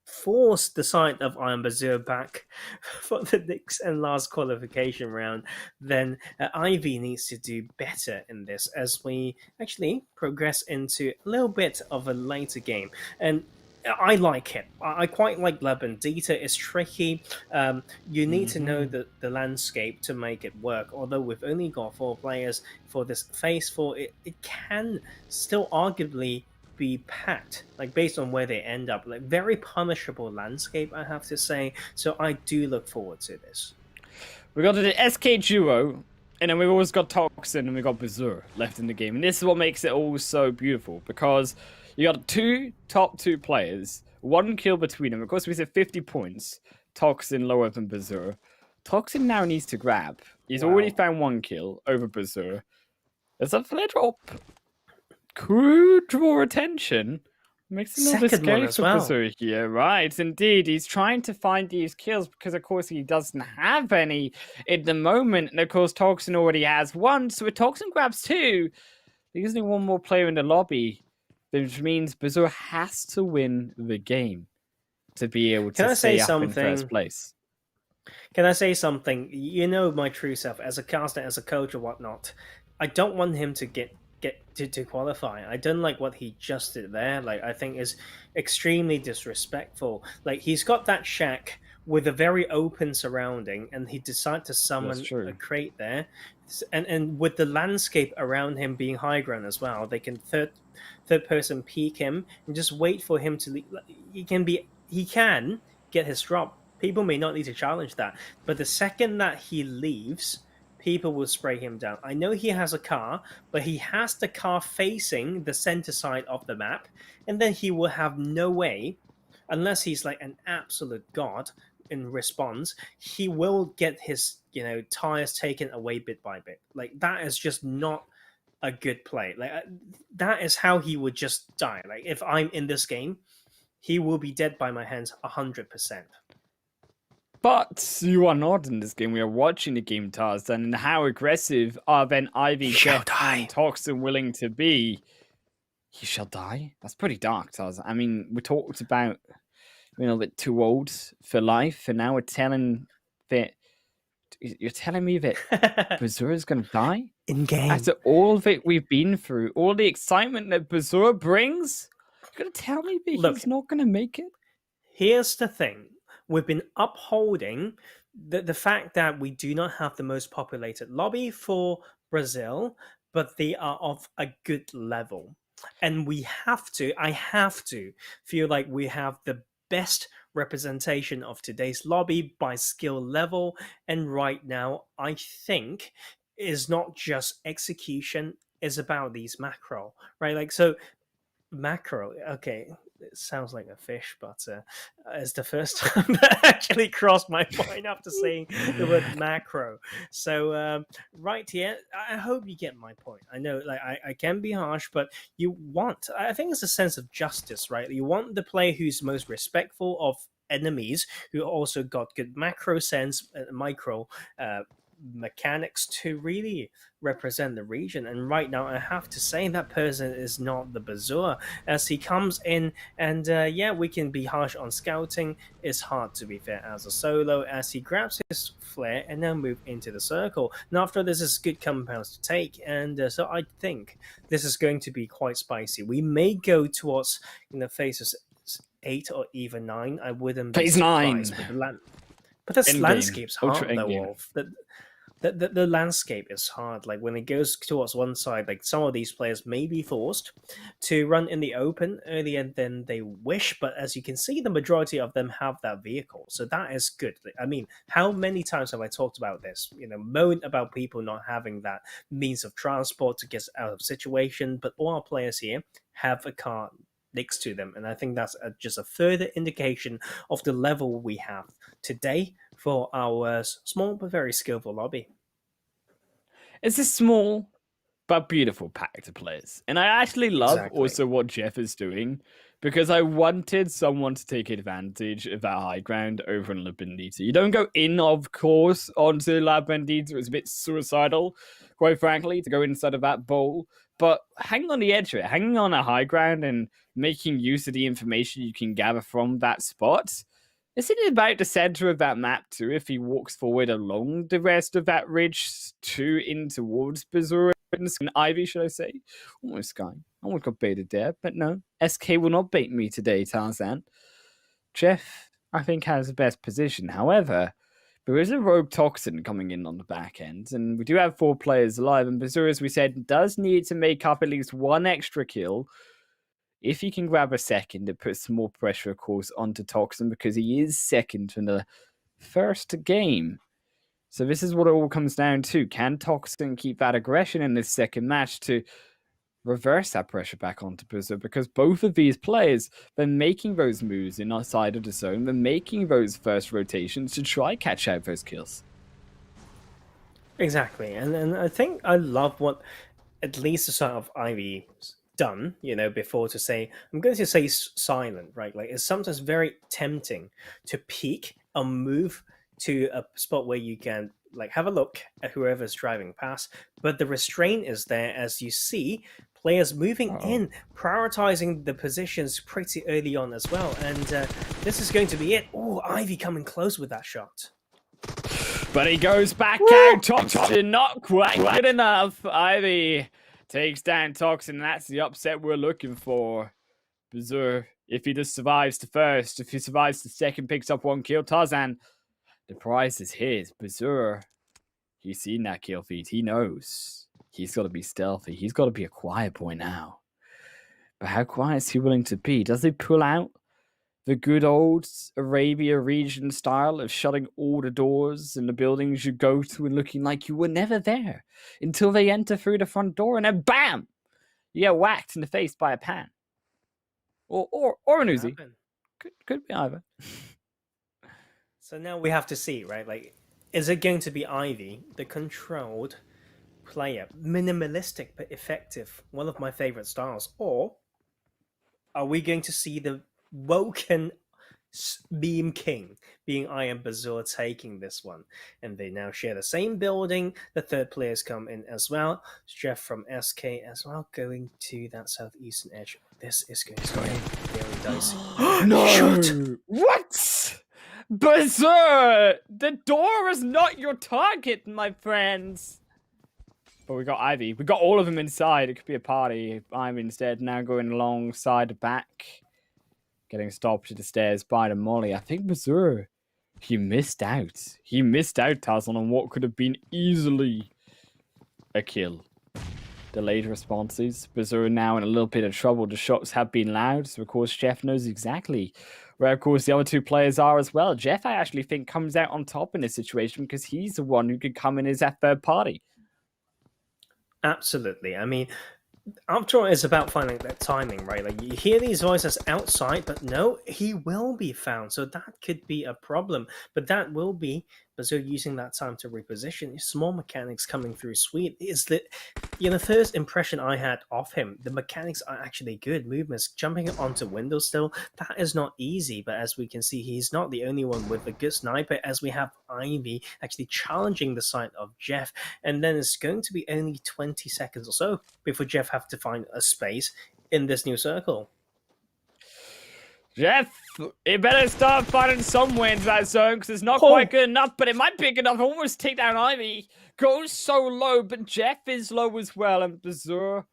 force the side of Iron Bazour back for the next and last qualification round, then Ivy needs to do better in this as we actually progress into a little bit of a later game. And I like it. I quite like Labandita. It's tricky. You need to know the landscape to make it work. Although we've only got 4 players for this phase 4, it can still arguably be packed, like based on where they end up. Like very punishable landscape, I have to say. So I do look forward to this. We got the SK duo, and then we've always got Toxin and we got Bazour left in the game. And this is what makes it all so beautiful, because you got top two players, 1 kill between them. Of course, we said 50 points. Toxin lower than Bazour. Toxin now needs to grab. He's already found 1 kill over Bazour. There's a flare drop. Could draw attention. Makes it a little bit Second one scary as for well. Bazour here. Right, indeed. He's trying to find these kills because, of course, he doesn't have any at the moment. And, of course, Toxin already has 1. So if Toxin grabs 2, there's only 1 more player in the lobby, which means Bazour has to win the game to be able to stay up in first place. Can I say something? You know my true self, as a caster, as a coach or whatnot. I don't want him to get get to qualify. I don't like what he just did there. Like, I think is extremely disrespectful. Like, he's got that shack with a very open surrounding, and he decided to summon a crate there, and with the landscape around him being high ground as well, they can third person peek him and just wait for him to leave. He can get his drop. People may not need to challenge that, but the second that he leaves, people will spray him down. I know he has a car, but he has the car facing the center side of the map, and then he will have no way, unless he's like an absolute god in response, he will get his tires taken away bit by bit. Like, that is just not a good play. Like, that is how he would just die. Like, if I'm in this game, he will be dead by my hands 100%. But you are not in this game. We are watching the game, Tarzan, and how aggressive are then Ivy, Jeff, and Toxin willing to be? He shall die? That's pretty dark, Tarzan. I mean, we talked about being a little bit too old for life, and now we're telling that you're telling me that Bazura's going to die? In game. After all of it we've been through, all the excitement that Bazura brings, you're going to tell me that he's not going to make it? Here's the thing. We've been upholding the fact that we do not have the most populated lobby for Brazil, but they are of a good level. And I have to feel like we have the best representation of today's lobby by skill level. And right now, I think is not just execution, is about these macro, right? Like, so macro, okay, it sounds like a fish, but it's the first time that actually crossed my mind after saying the word macro. So right here, I hope you get my point. I know, like, I can be harsh, but I think it's a sense of justice, right? You want the player who's most respectful of enemies, who also got good macro sense, micro mechanics to really represent the region. And right now, I have to say that person is not the Bazura, as he comes in and we can be harsh on scouting. It's hard to be fair as a solo, as he grabs his flare and then move into the circle. Now, after this is good compounds to take, and so I think this is going to be quite spicy. We may go towards phases 8 or even 9. I wouldn't be phase 9. But this landscape's hard, though, Wolf. The landscape is hard. Like, when it goes towards one side, like, some of these players may be forced to run in the open earlier than they wish, but as you can see, the majority of them have that vehicle, so that is good. I mean, how many times have I talked about this? Moan about people not having that means of transport to get out of situation, but all our players here have a car next to them, and I think that's just a further indication of the level we have today for our small but very skillful lobby. It's a small but beautiful pack to players, and I actually love also what Jeff is doing, because I wanted someone to take advantage of that high ground over in La Bandita. You don't go in, of course, onto La Bandita. It was a bit suicidal, quite frankly, to go inside of that bowl. But hanging on the edge of it, hanging on a high ground and making use of the information you can gather from that spot, isn't it about the center of that map too? If he walks forward along the rest of that ridge in towards Bazura and Ivy, should I say? Almost Sky. I almost got baited there, but no. SK will not bait me today, Tarzan. Jeff, I think, has the best position. However, there is a rogue Toxin coming in on the back end, and we do have 4 players alive, and Bazura, as we said, does need to make up at least 1 extra kill. If he can grab a second, it puts some more pressure, of course, onto Toxin, because he is second from the first game. So this is what it all comes down to. Can Toxin keep that aggression in this second match to reverse that pressure back onto Bazura? Because both of these players, they're making those moves in our side of the zone. They're making those first rotations to try catch out those kills. Exactly. And I think I love what at least the sort of Ivy done, before to say, I'm going to say silent, right? Like, it's sometimes very tempting to peek or move to a spot where you can, like, have a look at whoever's driving past, but the restraint is there, as you see players moving in, prioritizing the positions pretty early on as well, and this is going to be it. Oh, Ivy coming close with that shot. But he goes back out, Toxin, not quite good enough. Ivy Takes down Toxin, and that's the upset we're looking for. Berserk, if he just survives the first, if he survives the second, picks up 1 kill, Tarzan, the prize is his. Berserk, he's seen that kill feed. He knows. He's got to be stealthy. He's got to be a quiet boy now. But how quiet is he willing to be? Does he pull out the good old Arabia region style of shutting all the doors in the buildings you go to and looking like you were never there until they enter through the front door, and then BAM! You get whacked in the face by a pan. Or an Uzi. Could be either. So now we have to see, right? Like, is it going to be Ivy, the controlled player, minimalistic but effective, one of my favorite styles, or are we going to see the woken meme king, being I Am Bazour, taking this one? And they now share the same building. The third players come in as well. Jeff from SK as well, going to that southeastern edge. This is going to be very dicey. No! Shoot! What? Bazour! The door is not your target, my friends. But we got Ivy. We got all of them inside. It could be a party. I'm instead now going alongside the back. Getting stopped at the stairs by the Molly. I think Bazour, he missed out. He missed out, Tarzan, on what could have been easily a kill. Delayed responses. Bazour now in a little bit of trouble. The shots have been loud. So, of course, Jeff knows exactly where, of course, the other two players are as well. Jeff, I actually think, comes out on top in this situation because he's the one who could come in as that third party. Absolutely. I mean, after all, it's about finding that timing, right? Like, you hear these voices outside, but no, he will be found. So that could be a problem. But that will be Bazour using that time to reposition. Small mechanics coming through sweet. Is that, the first impression I had of him, the mechanics are actually good. Movements, jumping onto windows still, that is not easy. But as we can see, he's not the only one with a good sniper, as we have Ivy actually challenging the side of Jeff. And then it's going to be only 20 seconds or so before Jeff have to find a space in this new circle. Jeff, you better start finding some way into that zone because it's not quite good enough, but it might be good enough to almost take down Ivy. Goes so low, but Jeff is low as well, and Bazour,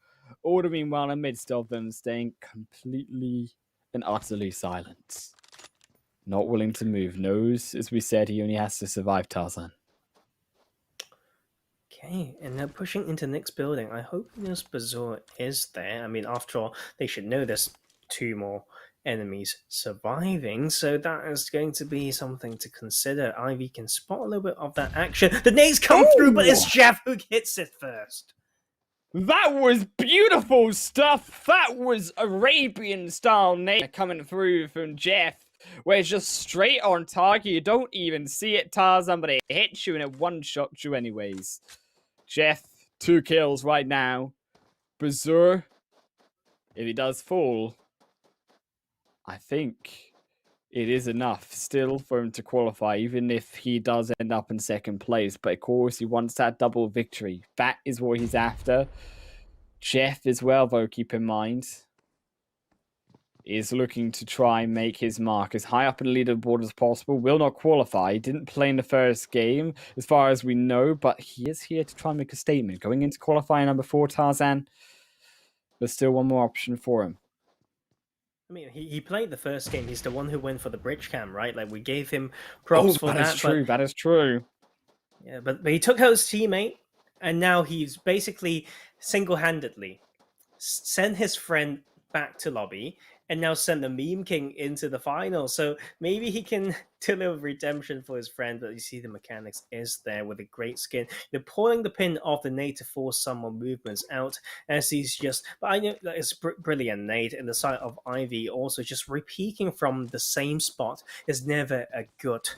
all the meanwhile, in the midst of them, staying completely and utterly silent. Not willing to move. Knows, as we said, he only has to survive Tarzan. Okay, and now pushing into next building. I hope this Bazour is there. I mean, after all, they should know there's 2 more enemies surviving, so that is going to be something to consider. Ivy can spot a little bit of that action. The nades come through, but it's Jeff who hits it first. That was beautiful stuff. That was Arabian style nade coming through from Jeff, where it's just straight on target. You don't even see it, Tarzan, but it hits you and it one-shots you anyways. Jeff, 2 kills right now. Bazour, if he does fall, I think it is enough still for him to qualify, even if he does end up in second place. But of course, he wants that double victory. That is what he's after. Jeff as well, though, keep in mind, is looking to try and make his mark as high up in the leaderboard as possible. Will not qualify. He didn't play in the first game, as far as we know, but he is here to try and make a statement. Going into qualifying number 4, Tarzan, there's still one more option for him. I mean, he played the first game. He's the one who went for the bridge cam, right? Like, we gave him props for that. That is true. That is true. Yeah, but he took out his teammate, and now he's basically single-handedly sent his friend back to lobby, and now send the Meme King into the final. So maybe he can deliver redemption for his friend, but you see the mechanics is there with a great skin. They're pulling the pin off the nade to force some more movements out as he's just... But I know that it's brilliant nade, and the side of Ivy also just repeating from the same spot is never a good,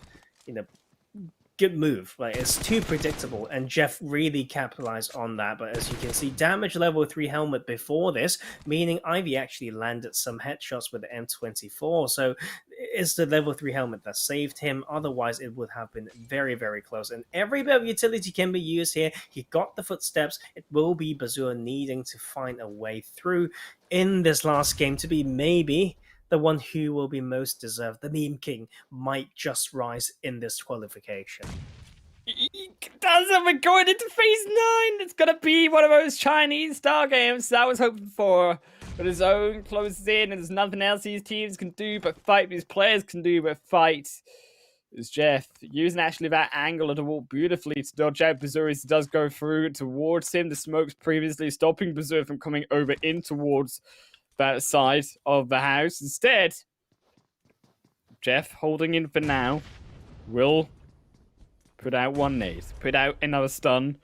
good move. Like, it's too predictable, and Jeff really capitalized on that. But as you can see, damage level 3 helmet before this, meaning Ivy actually landed some headshots with the M24. So it's the level 3 helmet that saved him. Otherwise, it would have been very, very close. And every bit of utility can be used here. He got the footsteps. It will be Bazour needing to find a way through in this last game to be maybe the one who will be most deserved. The Meme King might just rise in this qualification. Tarzan, we're going into phase 9. It's gonna be one of those Chinese style games I was hoping for. But his own closes in, and there's nothing else these teams can do but fight. These players can do but fight. Is Jeff using actually that angle of the wall beautifully to dodge out Berserk as he does go through towards him. The smoke's previously stopping Berserk from coming over in towards that side of the house. Instead, Jeff holding in for now will put out one nade, put out another stun.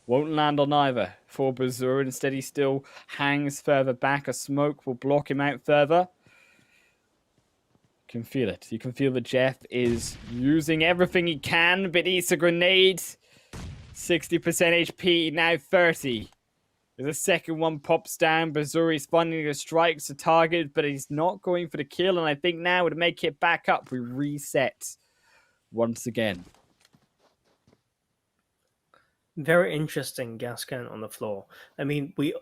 Won't land on either for Berserk. Instead, he still hangs further back. A smoke will block him out further. You can feel it. You can feel that Jeff is using everything he can, but it's a grenade. 60% HP, now 30. The second one pops down. Berserk is finding the strikes to target, but he's not going for the kill. And I think now to make it back up, we reset once again. Very interesting gas can on the floor. I mean, we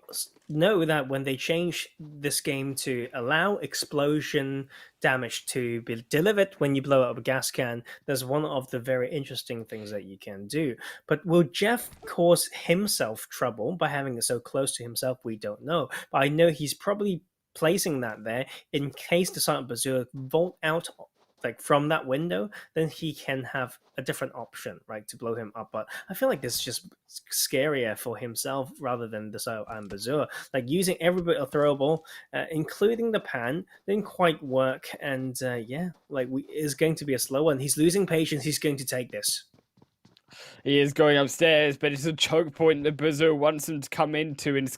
know that when they change this game to allow explosion damage to be delivered when you blow up a gas can, there's one of the very interesting things that you can do. But will Jeff cause himself trouble by having it so close to himself? We don't know. But I know he's probably placing that there in case the Silent Berserk vault out like from that window, then he can have a different option, right, to blow him up. But I feel like this is just scarier for himself rather than the Silent Berserk. Like using every bit of throwable, including the pan, didn't quite work. And yeah, like it's going to be a slow one. He's losing patience. He's going to take this. He is going upstairs, but it's a choke point that Berserk wants him to come into, and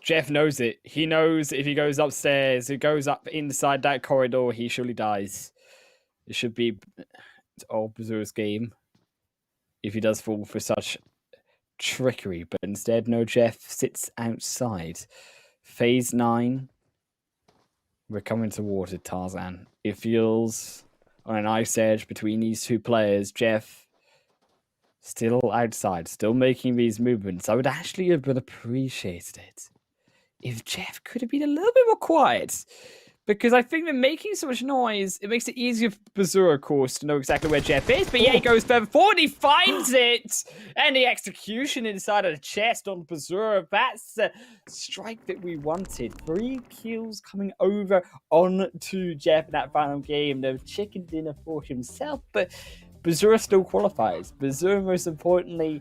Jeff knows it. He knows if he goes upstairs, he goes up inside that corridor, he surely dies. It should be all Berserk's game if he does fall for such trickery. But instead, no, Jeff sits outside. Phase 9. We're coming towards it, Tarzan. It feels on an ice edge between these two players. Jeff still outside, still making these movements. I would actually have been appreciated it if Jeff could have been a little bit more quiet. Because I think they're making so much noise, it makes it easier for Berserk, of course, to know exactly where Jeff is. But yeah, he goes further forward, he finds it! And the execution inside of the chest on Berserk. That's the strike that we wanted. 3 kills coming over onto Jeff in that final game. The chicken dinner for himself, but Berserk still qualifies. Berserk, most importantly,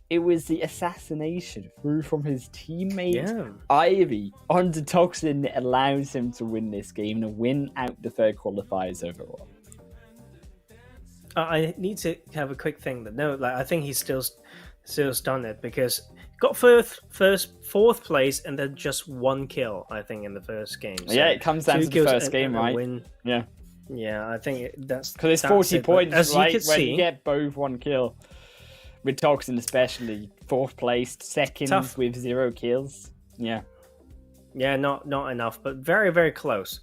it was the assassination through from his teammate Ivy onto Toxin that allows him to win this game and win out the third qualifiers overall. I need to have a quick thing that I think he's still done it because got fourth place and then just 1 kill, I think, in the first game. So yeah, it comes down to the first game, right? Win. Yeah, I think that's because it's 40 points, as right? You when you get both 1 kill. With Toxin especially, 4th placed, second Tough. with 0 kills. Yeah, not enough, but very, very close.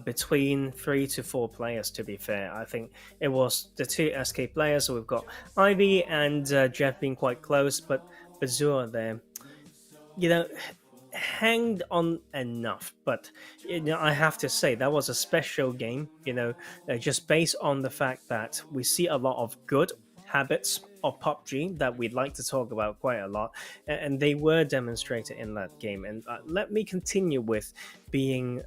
Between 3 to 4 players, to be fair. I think it was the 2 SK players, so we've got Ivy and Jeff being quite close, but Berserk there, hanged on enough. But I have to say, that was a special game, just based on the fact that we see a lot of good habits of PUBG that we'd like to talk about quite a lot, and they were demonstrated in that game. And let me continue with being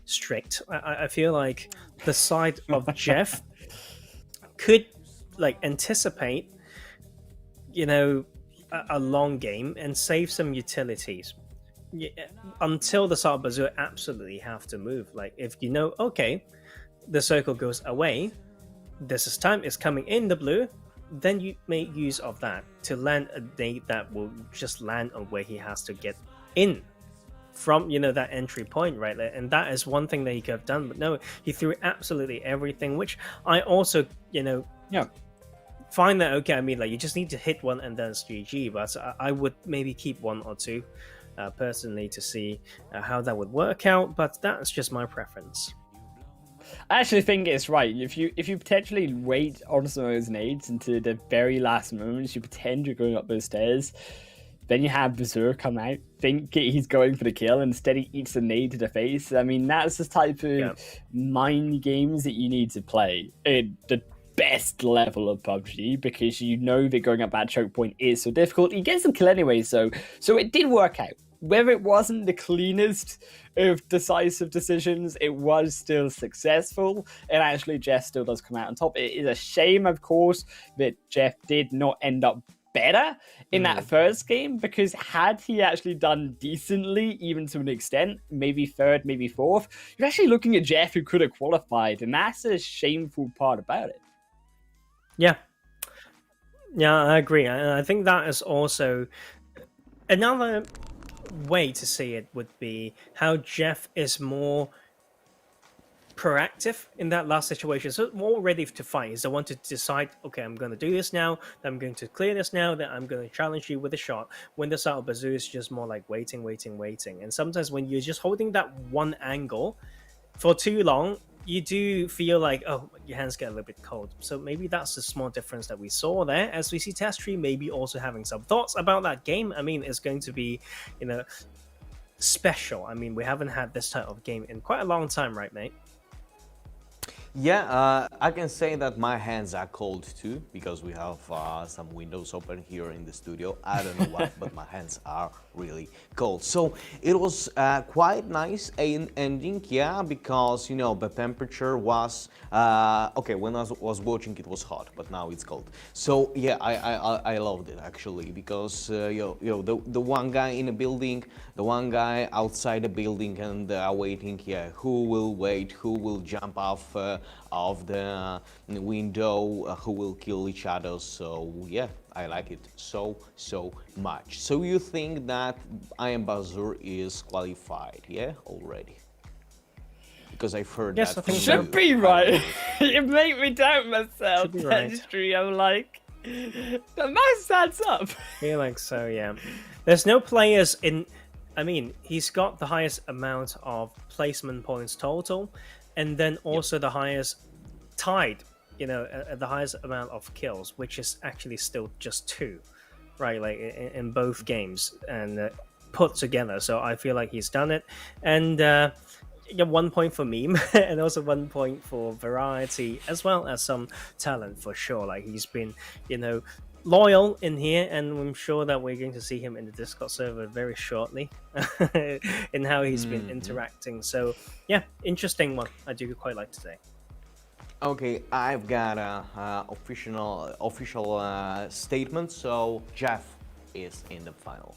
strict. I feel like the side of Jeff could anticipate a long game and save some utilities until the side of Berserk absolutely have to move. Like if okay, the circle goes away, this time is coming in the blue, then you make use of that to land a nade that will just land on where he has to get in from, that entry point right there. And that is one thing that he could have done. But no, he threw absolutely everything, which I also, find that okay. I mean, you just need to hit one and then it's GG. But I would maybe keep 1 or 2 personally to see how that would work out. But that's just my preference. I actually think it's right. If you potentially wait on some of those nades into the very last moments, you pretend you're going up those stairs, then you have Berserk come out, think he's going for the kill, and instead he eats a nade to the face. I mean, that's the type of mind games that you need to play. The best level of PUBG because you know that going up that choke point is so difficult. He gets the kill anyway, so it did work out. Whether it wasn't the cleanest of decisive decisions, it was still successful, and actually Jeff still does come out on top. It is a shame, of course, that Jeff did not end up better in that first game, because had he actually done decently, even to an extent, maybe third, maybe fourth, you're actually looking at Jeff who could have qualified, and that's a shameful part about it. Yeah, I agree. I think that is also another way to see it would be how Jeff is more proactive in that last situation, so more ready to fight. He's the one to decide, okay, I'm going to do this now, I'm going to clear this now, then I'm going to challenge you with a shot. When the Sao Bazoo is just more like waiting. And sometimes when you're just holding that one angle for too long, you do feel like, oh, your hands get a little bit cold. So maybe that's the small difference that we saw there, as we see Testry maybe also having some thoughts about that game. I mean, it's going to be, special. I mean, we haven't had this type of game in quite a long time, right, mate? Yeah, I can say that my hands are cold too, because we have some windows open here in the studio. I don't know why, but my hands are really cold. So it was quite nice ending, yeah, because, the temperature was, okay, when I was watching it was hot, but now it's cold. So yeah, I loved it actually, because, the one guy in the building, the one guy outside the building, and waiting, yeah, who will wait, who will jump off of the window, who will kill each other. So yeah, I like it so much. So you think that Iron Bazur is qualified, yeah, already? Because I've heard yes, that. I think Should be right. You make me doubt myself, Testry. I'm like, the math adds up. I feel like so, yeah. There's no players in. I mean, he's got the highest amount of placement points total, and then also the highest tied, the highest amount of kills, which is actually still just 2, right? Like in both games and put together. So I feel like he's done it. And 1 point for meme, and also 1 point for variety, as well as some talent for sure. Like he's been, loyal in here, and I'm sure that we're going to see him in the Discord server very shortly in how he's been interacting. So yeah, interesting one. I do quite like today. Okay, I've got a official statement. So Jeff is in the final.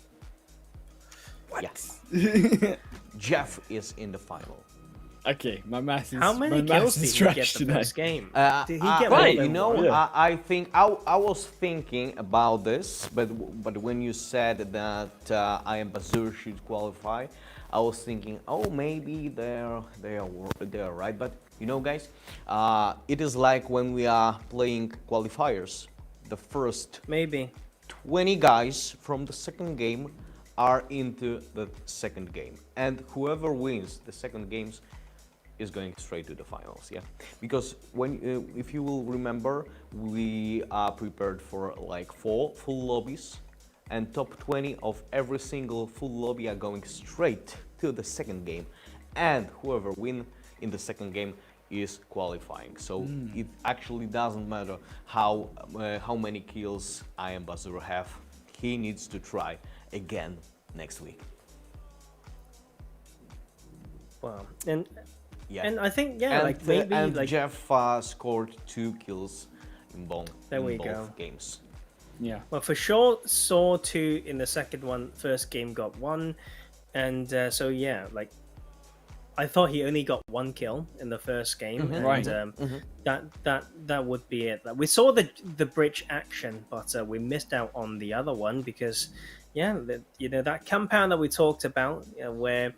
What? Yes. Jeff is in the final. Okay, my math is. How many kills did he get the first game? Did he get right, more than one? Yeah. I think I was thinking about this, but when you said that Iron Bazur should qualify, I was thinking, oh, maybe they are right. But guys, it is like when we are playing qualifiers. The first maybe 20 guys from the second game are into the second game, and whoever wins the second games is going straight to the finals, yeah. Because if you will remember, we are prepared for like 4 full lobbies, and top 20 of every single full lobby are going straight to the second game, and whoever wins in the second game is qualifying. So it actually doesn't matter how many kills Iron Bazur have. He needs to try again next week. wow. Yeah. And I think and Jeff scored 2 kills in both games. Yeah. Well, for sure, saw 2 in the second one. First game got 1, and so yeah, like I thought he only got 1 kill in the first game, and Right. That would be it. We saw the bridge action, but we missed out on the other one because, yeah, that compound that we talked about, where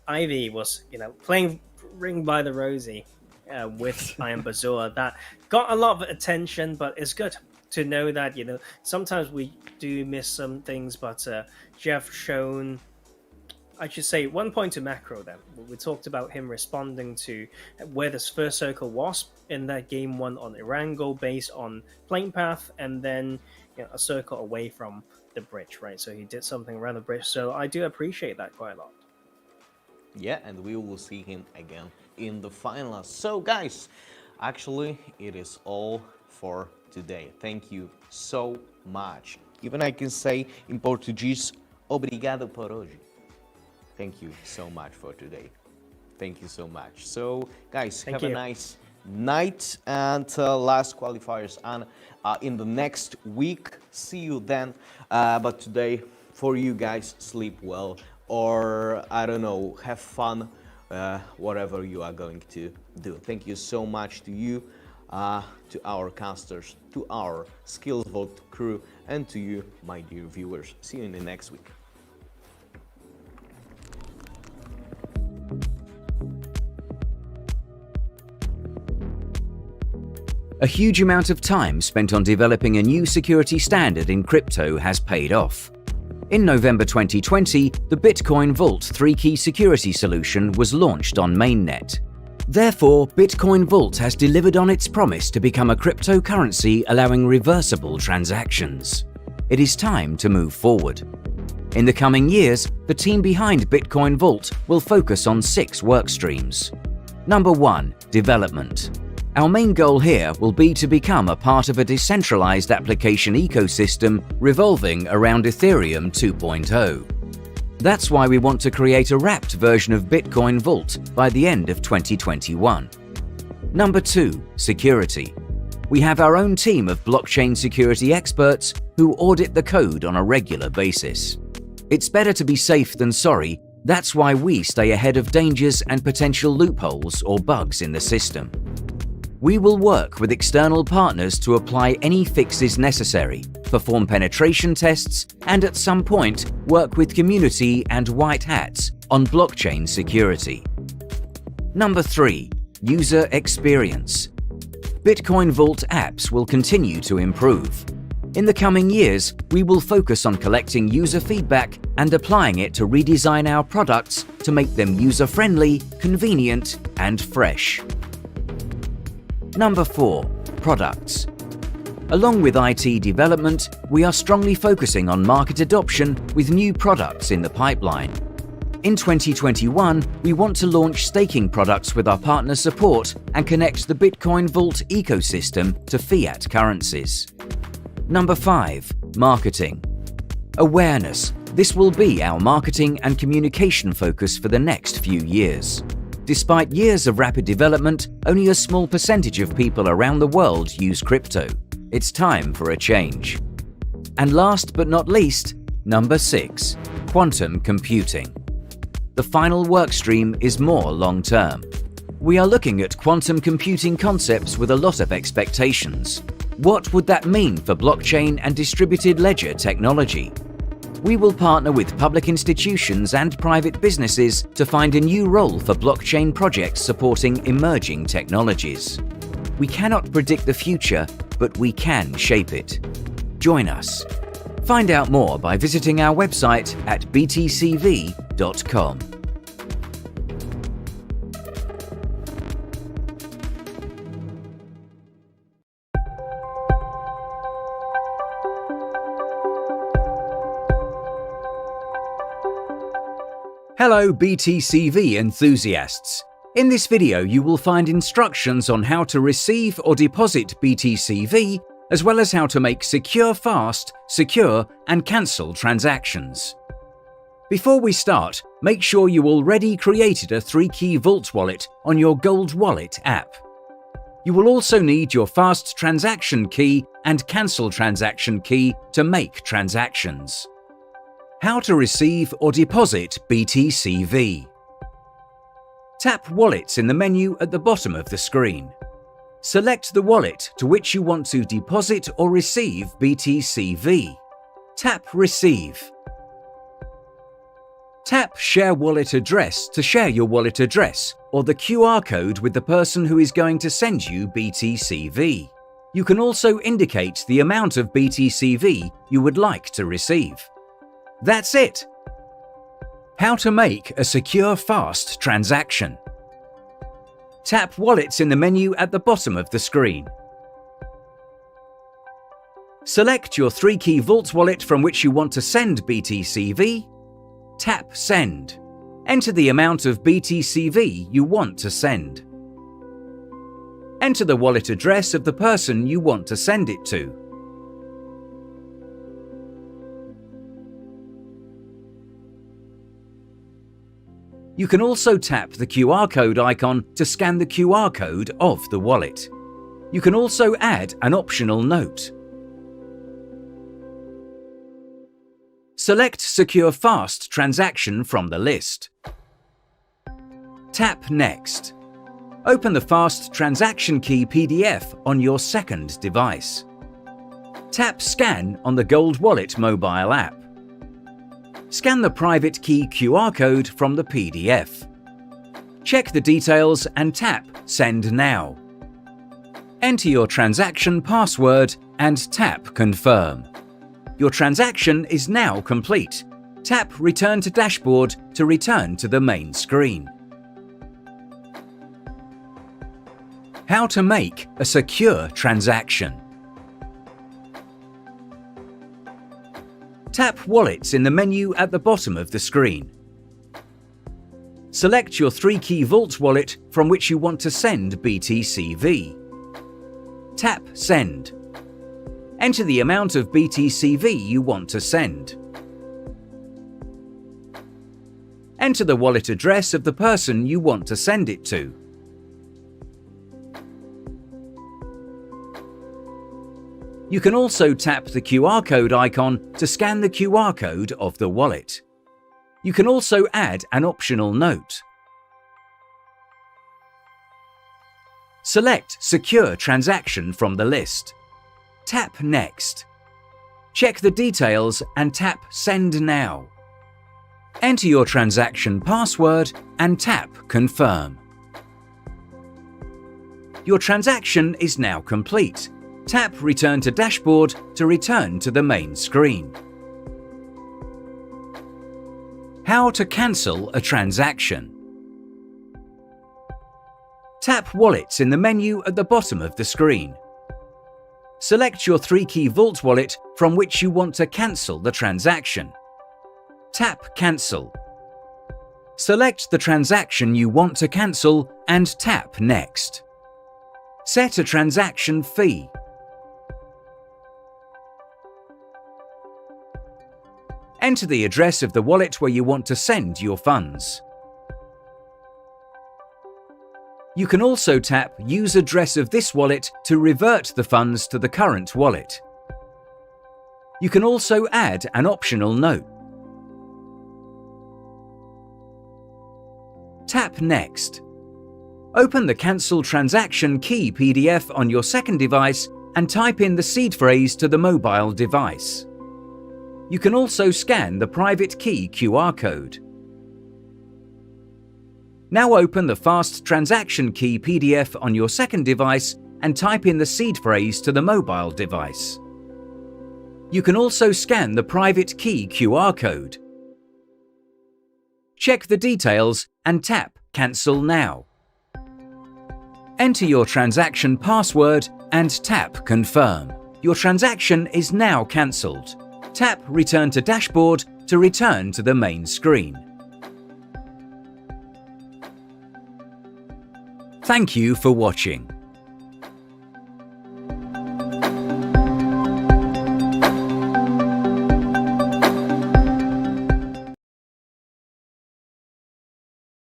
Ivy was, playing Ring by the Rosie with Iron Bazur, that got a lot of attention, but it's good to know that, sometimes we do miss some things, but Jeff shown, I should say, 1 point to Macro then. We talked about him responding to where this first circle was in that game 1 on Irango based on plane path, and then a circle away from the bridge, right? So he did something around the bridge. So I do appreciate that quite a lot. Yeah, and we will see him again in the finals. So guys, Actually, it is all for today. Thank you so much. Even I can say in Portuguese, obrigado por hoje. Thank you so much for today. Thank you so much. So, guys, have a nice night and last qualifiers and in the next week. See you then. But today, for you guys, sleep well or I don't know, have fun, whatever you are going to do. Thank you so much to you, to our casters, to our SkillzVault crew, and to you, my dear viewers. See you in the next week. A huge amount of time spent on developing a new security standard in crypto has paid off. In November 2020, the Bitcoin Vault 3-key security solution was launched on mainnet. Therefore, Bitcoin Vault has delivered on its promise to become a cryptocurrency allowing reversible transactions. It is time to move forward. In the coming years, the team behind Bitcoin Vault will focus on 6 work streams. Number 1. Development. Our main goal here will be to become a part of a decentralized application ecosystem revolving around Ethereum 2.0. That's why we want to create a wrapped version of Bitcoin Vault by the end of 2021. Number 2. Security. We have our own team of blockchain security experts who audit the code on a regular basis. It's better to be safe than sorry. That's why we stay ahead of dangers and potential loopholes or bugs in the system. We will work with external partners to apply any fixes necessary, perform penetration tests, and at some point work with community and white hats on blockchain security. Number 3. User experience. Bitcoin Vault apps will continue to improve. In the coming years, we will focus on collecting user feedback and applying it to redesign our products to make them user-friendly, convenient, and fresh. Number 4. Products. Along with IT development, we are strongly focusing on market adoption with new products in the pipeline. In 2021, we want to launch staking products with our partner support and connect the Bitcoin Vault ecosystem to fiat currencies. Number 5. Marketing. Awareness. This will be our marketing and communication focus for the next few years. Despite years of rapid development, only a small percentage of people around the world use crypto. It's time for a change. And last but not least, number 6. Quantum computing. The final workstream is more long-term. We are looking at quantum computing concepts with a lot of expectations. What would that mean for blockchain and distributed ledger technology? We will partner with public institutions and private businesses to find a new role for blockchain projects supporting emerging technologies. We cannot predict the future, but we can shape it. Join us. Find out more by visiting our website at btcv.com. Hello BTCV enthusiasts! In this video you will find instructions on how to receive or deposit BTCV, as well as how to make secure fast, secure and cancel transactions. Before we start, make sure you already created a 3-key Vault wallet on your Gold Wallet app. You will also need your fast transaction key and cancel transaction key to make transactions. How to receive or deposit BTCV. Tap Wallets in the menu at the bottom of the screen. Select the wallet to which you want to deposit or receive BTCV. Tap Receive. Tap Share Wallet Address to share your wallet address or the QR code with the person who is going to send you BTCV. You can also indicate the amount of BTCV you would like to receive. That's it! How to make a secure fast transaction. Tap Wallets in the menu at the bottom of the screen. Select your 3-key Vault wallet from which you want to send BTCV. Tap Send. Enter the amount of BTCV you want to send. Enter the wallet address of the person you want to send it to. You can also tap the QR code icon to scan the QR code of the wallet. You can also add an optional note. Select Secure Fast Transaction from the list. Tap Next. Open the Fast Transaction Key PDF on your second device. Tap Scan on the Gold Wallet mobile app. Scan the private key QR code from the PDF. Check the details and tap Send Now. Enter your transaction password and tap Confirm. Your transaction is now complete. Tap Return to Dashboard to return to the main screen. How to make a secure transaction. Tap Wallets in the menu at the bottom of the screen. Select your 3-key Vault wallet from which you want to send BTCV. Tap Send. Enter the amount of BTCV you want to send. Enter the wallet address of the person you want to send it to. You can also tap the QR code icon to scan the QR code of the wallet. You can also add an optional note. Select Secure Transaction from the list. Tap Next. Check the details and tap Send Now. Enter your transaction password and tap Confirm. Your transaction is now complete. Tap Return to Dashboard to return to the main screen. How to cancel a transaction. Tap Wallets in the menu at the bottom of the screen. Select your 3-key Vault wallet from which you want to cancel the transaction. Tap Cancel. Select the transaction you want to cancel and tap Next. Set a transaction fee. Enter the address of the wallet where you want to send your funds. You can also tap Use address of this wallet to revert the funds to the current wallet. You can also add an optional note. Tap Next. Open the Cancel Transaction Key PDF on your second device and type in the seed phrase to the mobile device. You can also scan the private key QR code. Now open the Fast Transaction Key PDF on your second device and type in the seed phrase to the mobile device. You can also scan the private key QR code. Check the details and tap Cancel Now. Enter your transaction password and tap Confirm. Your transaction is now cancelled. Tap Return to Dashboard to return to the main screen. Thank you for watching.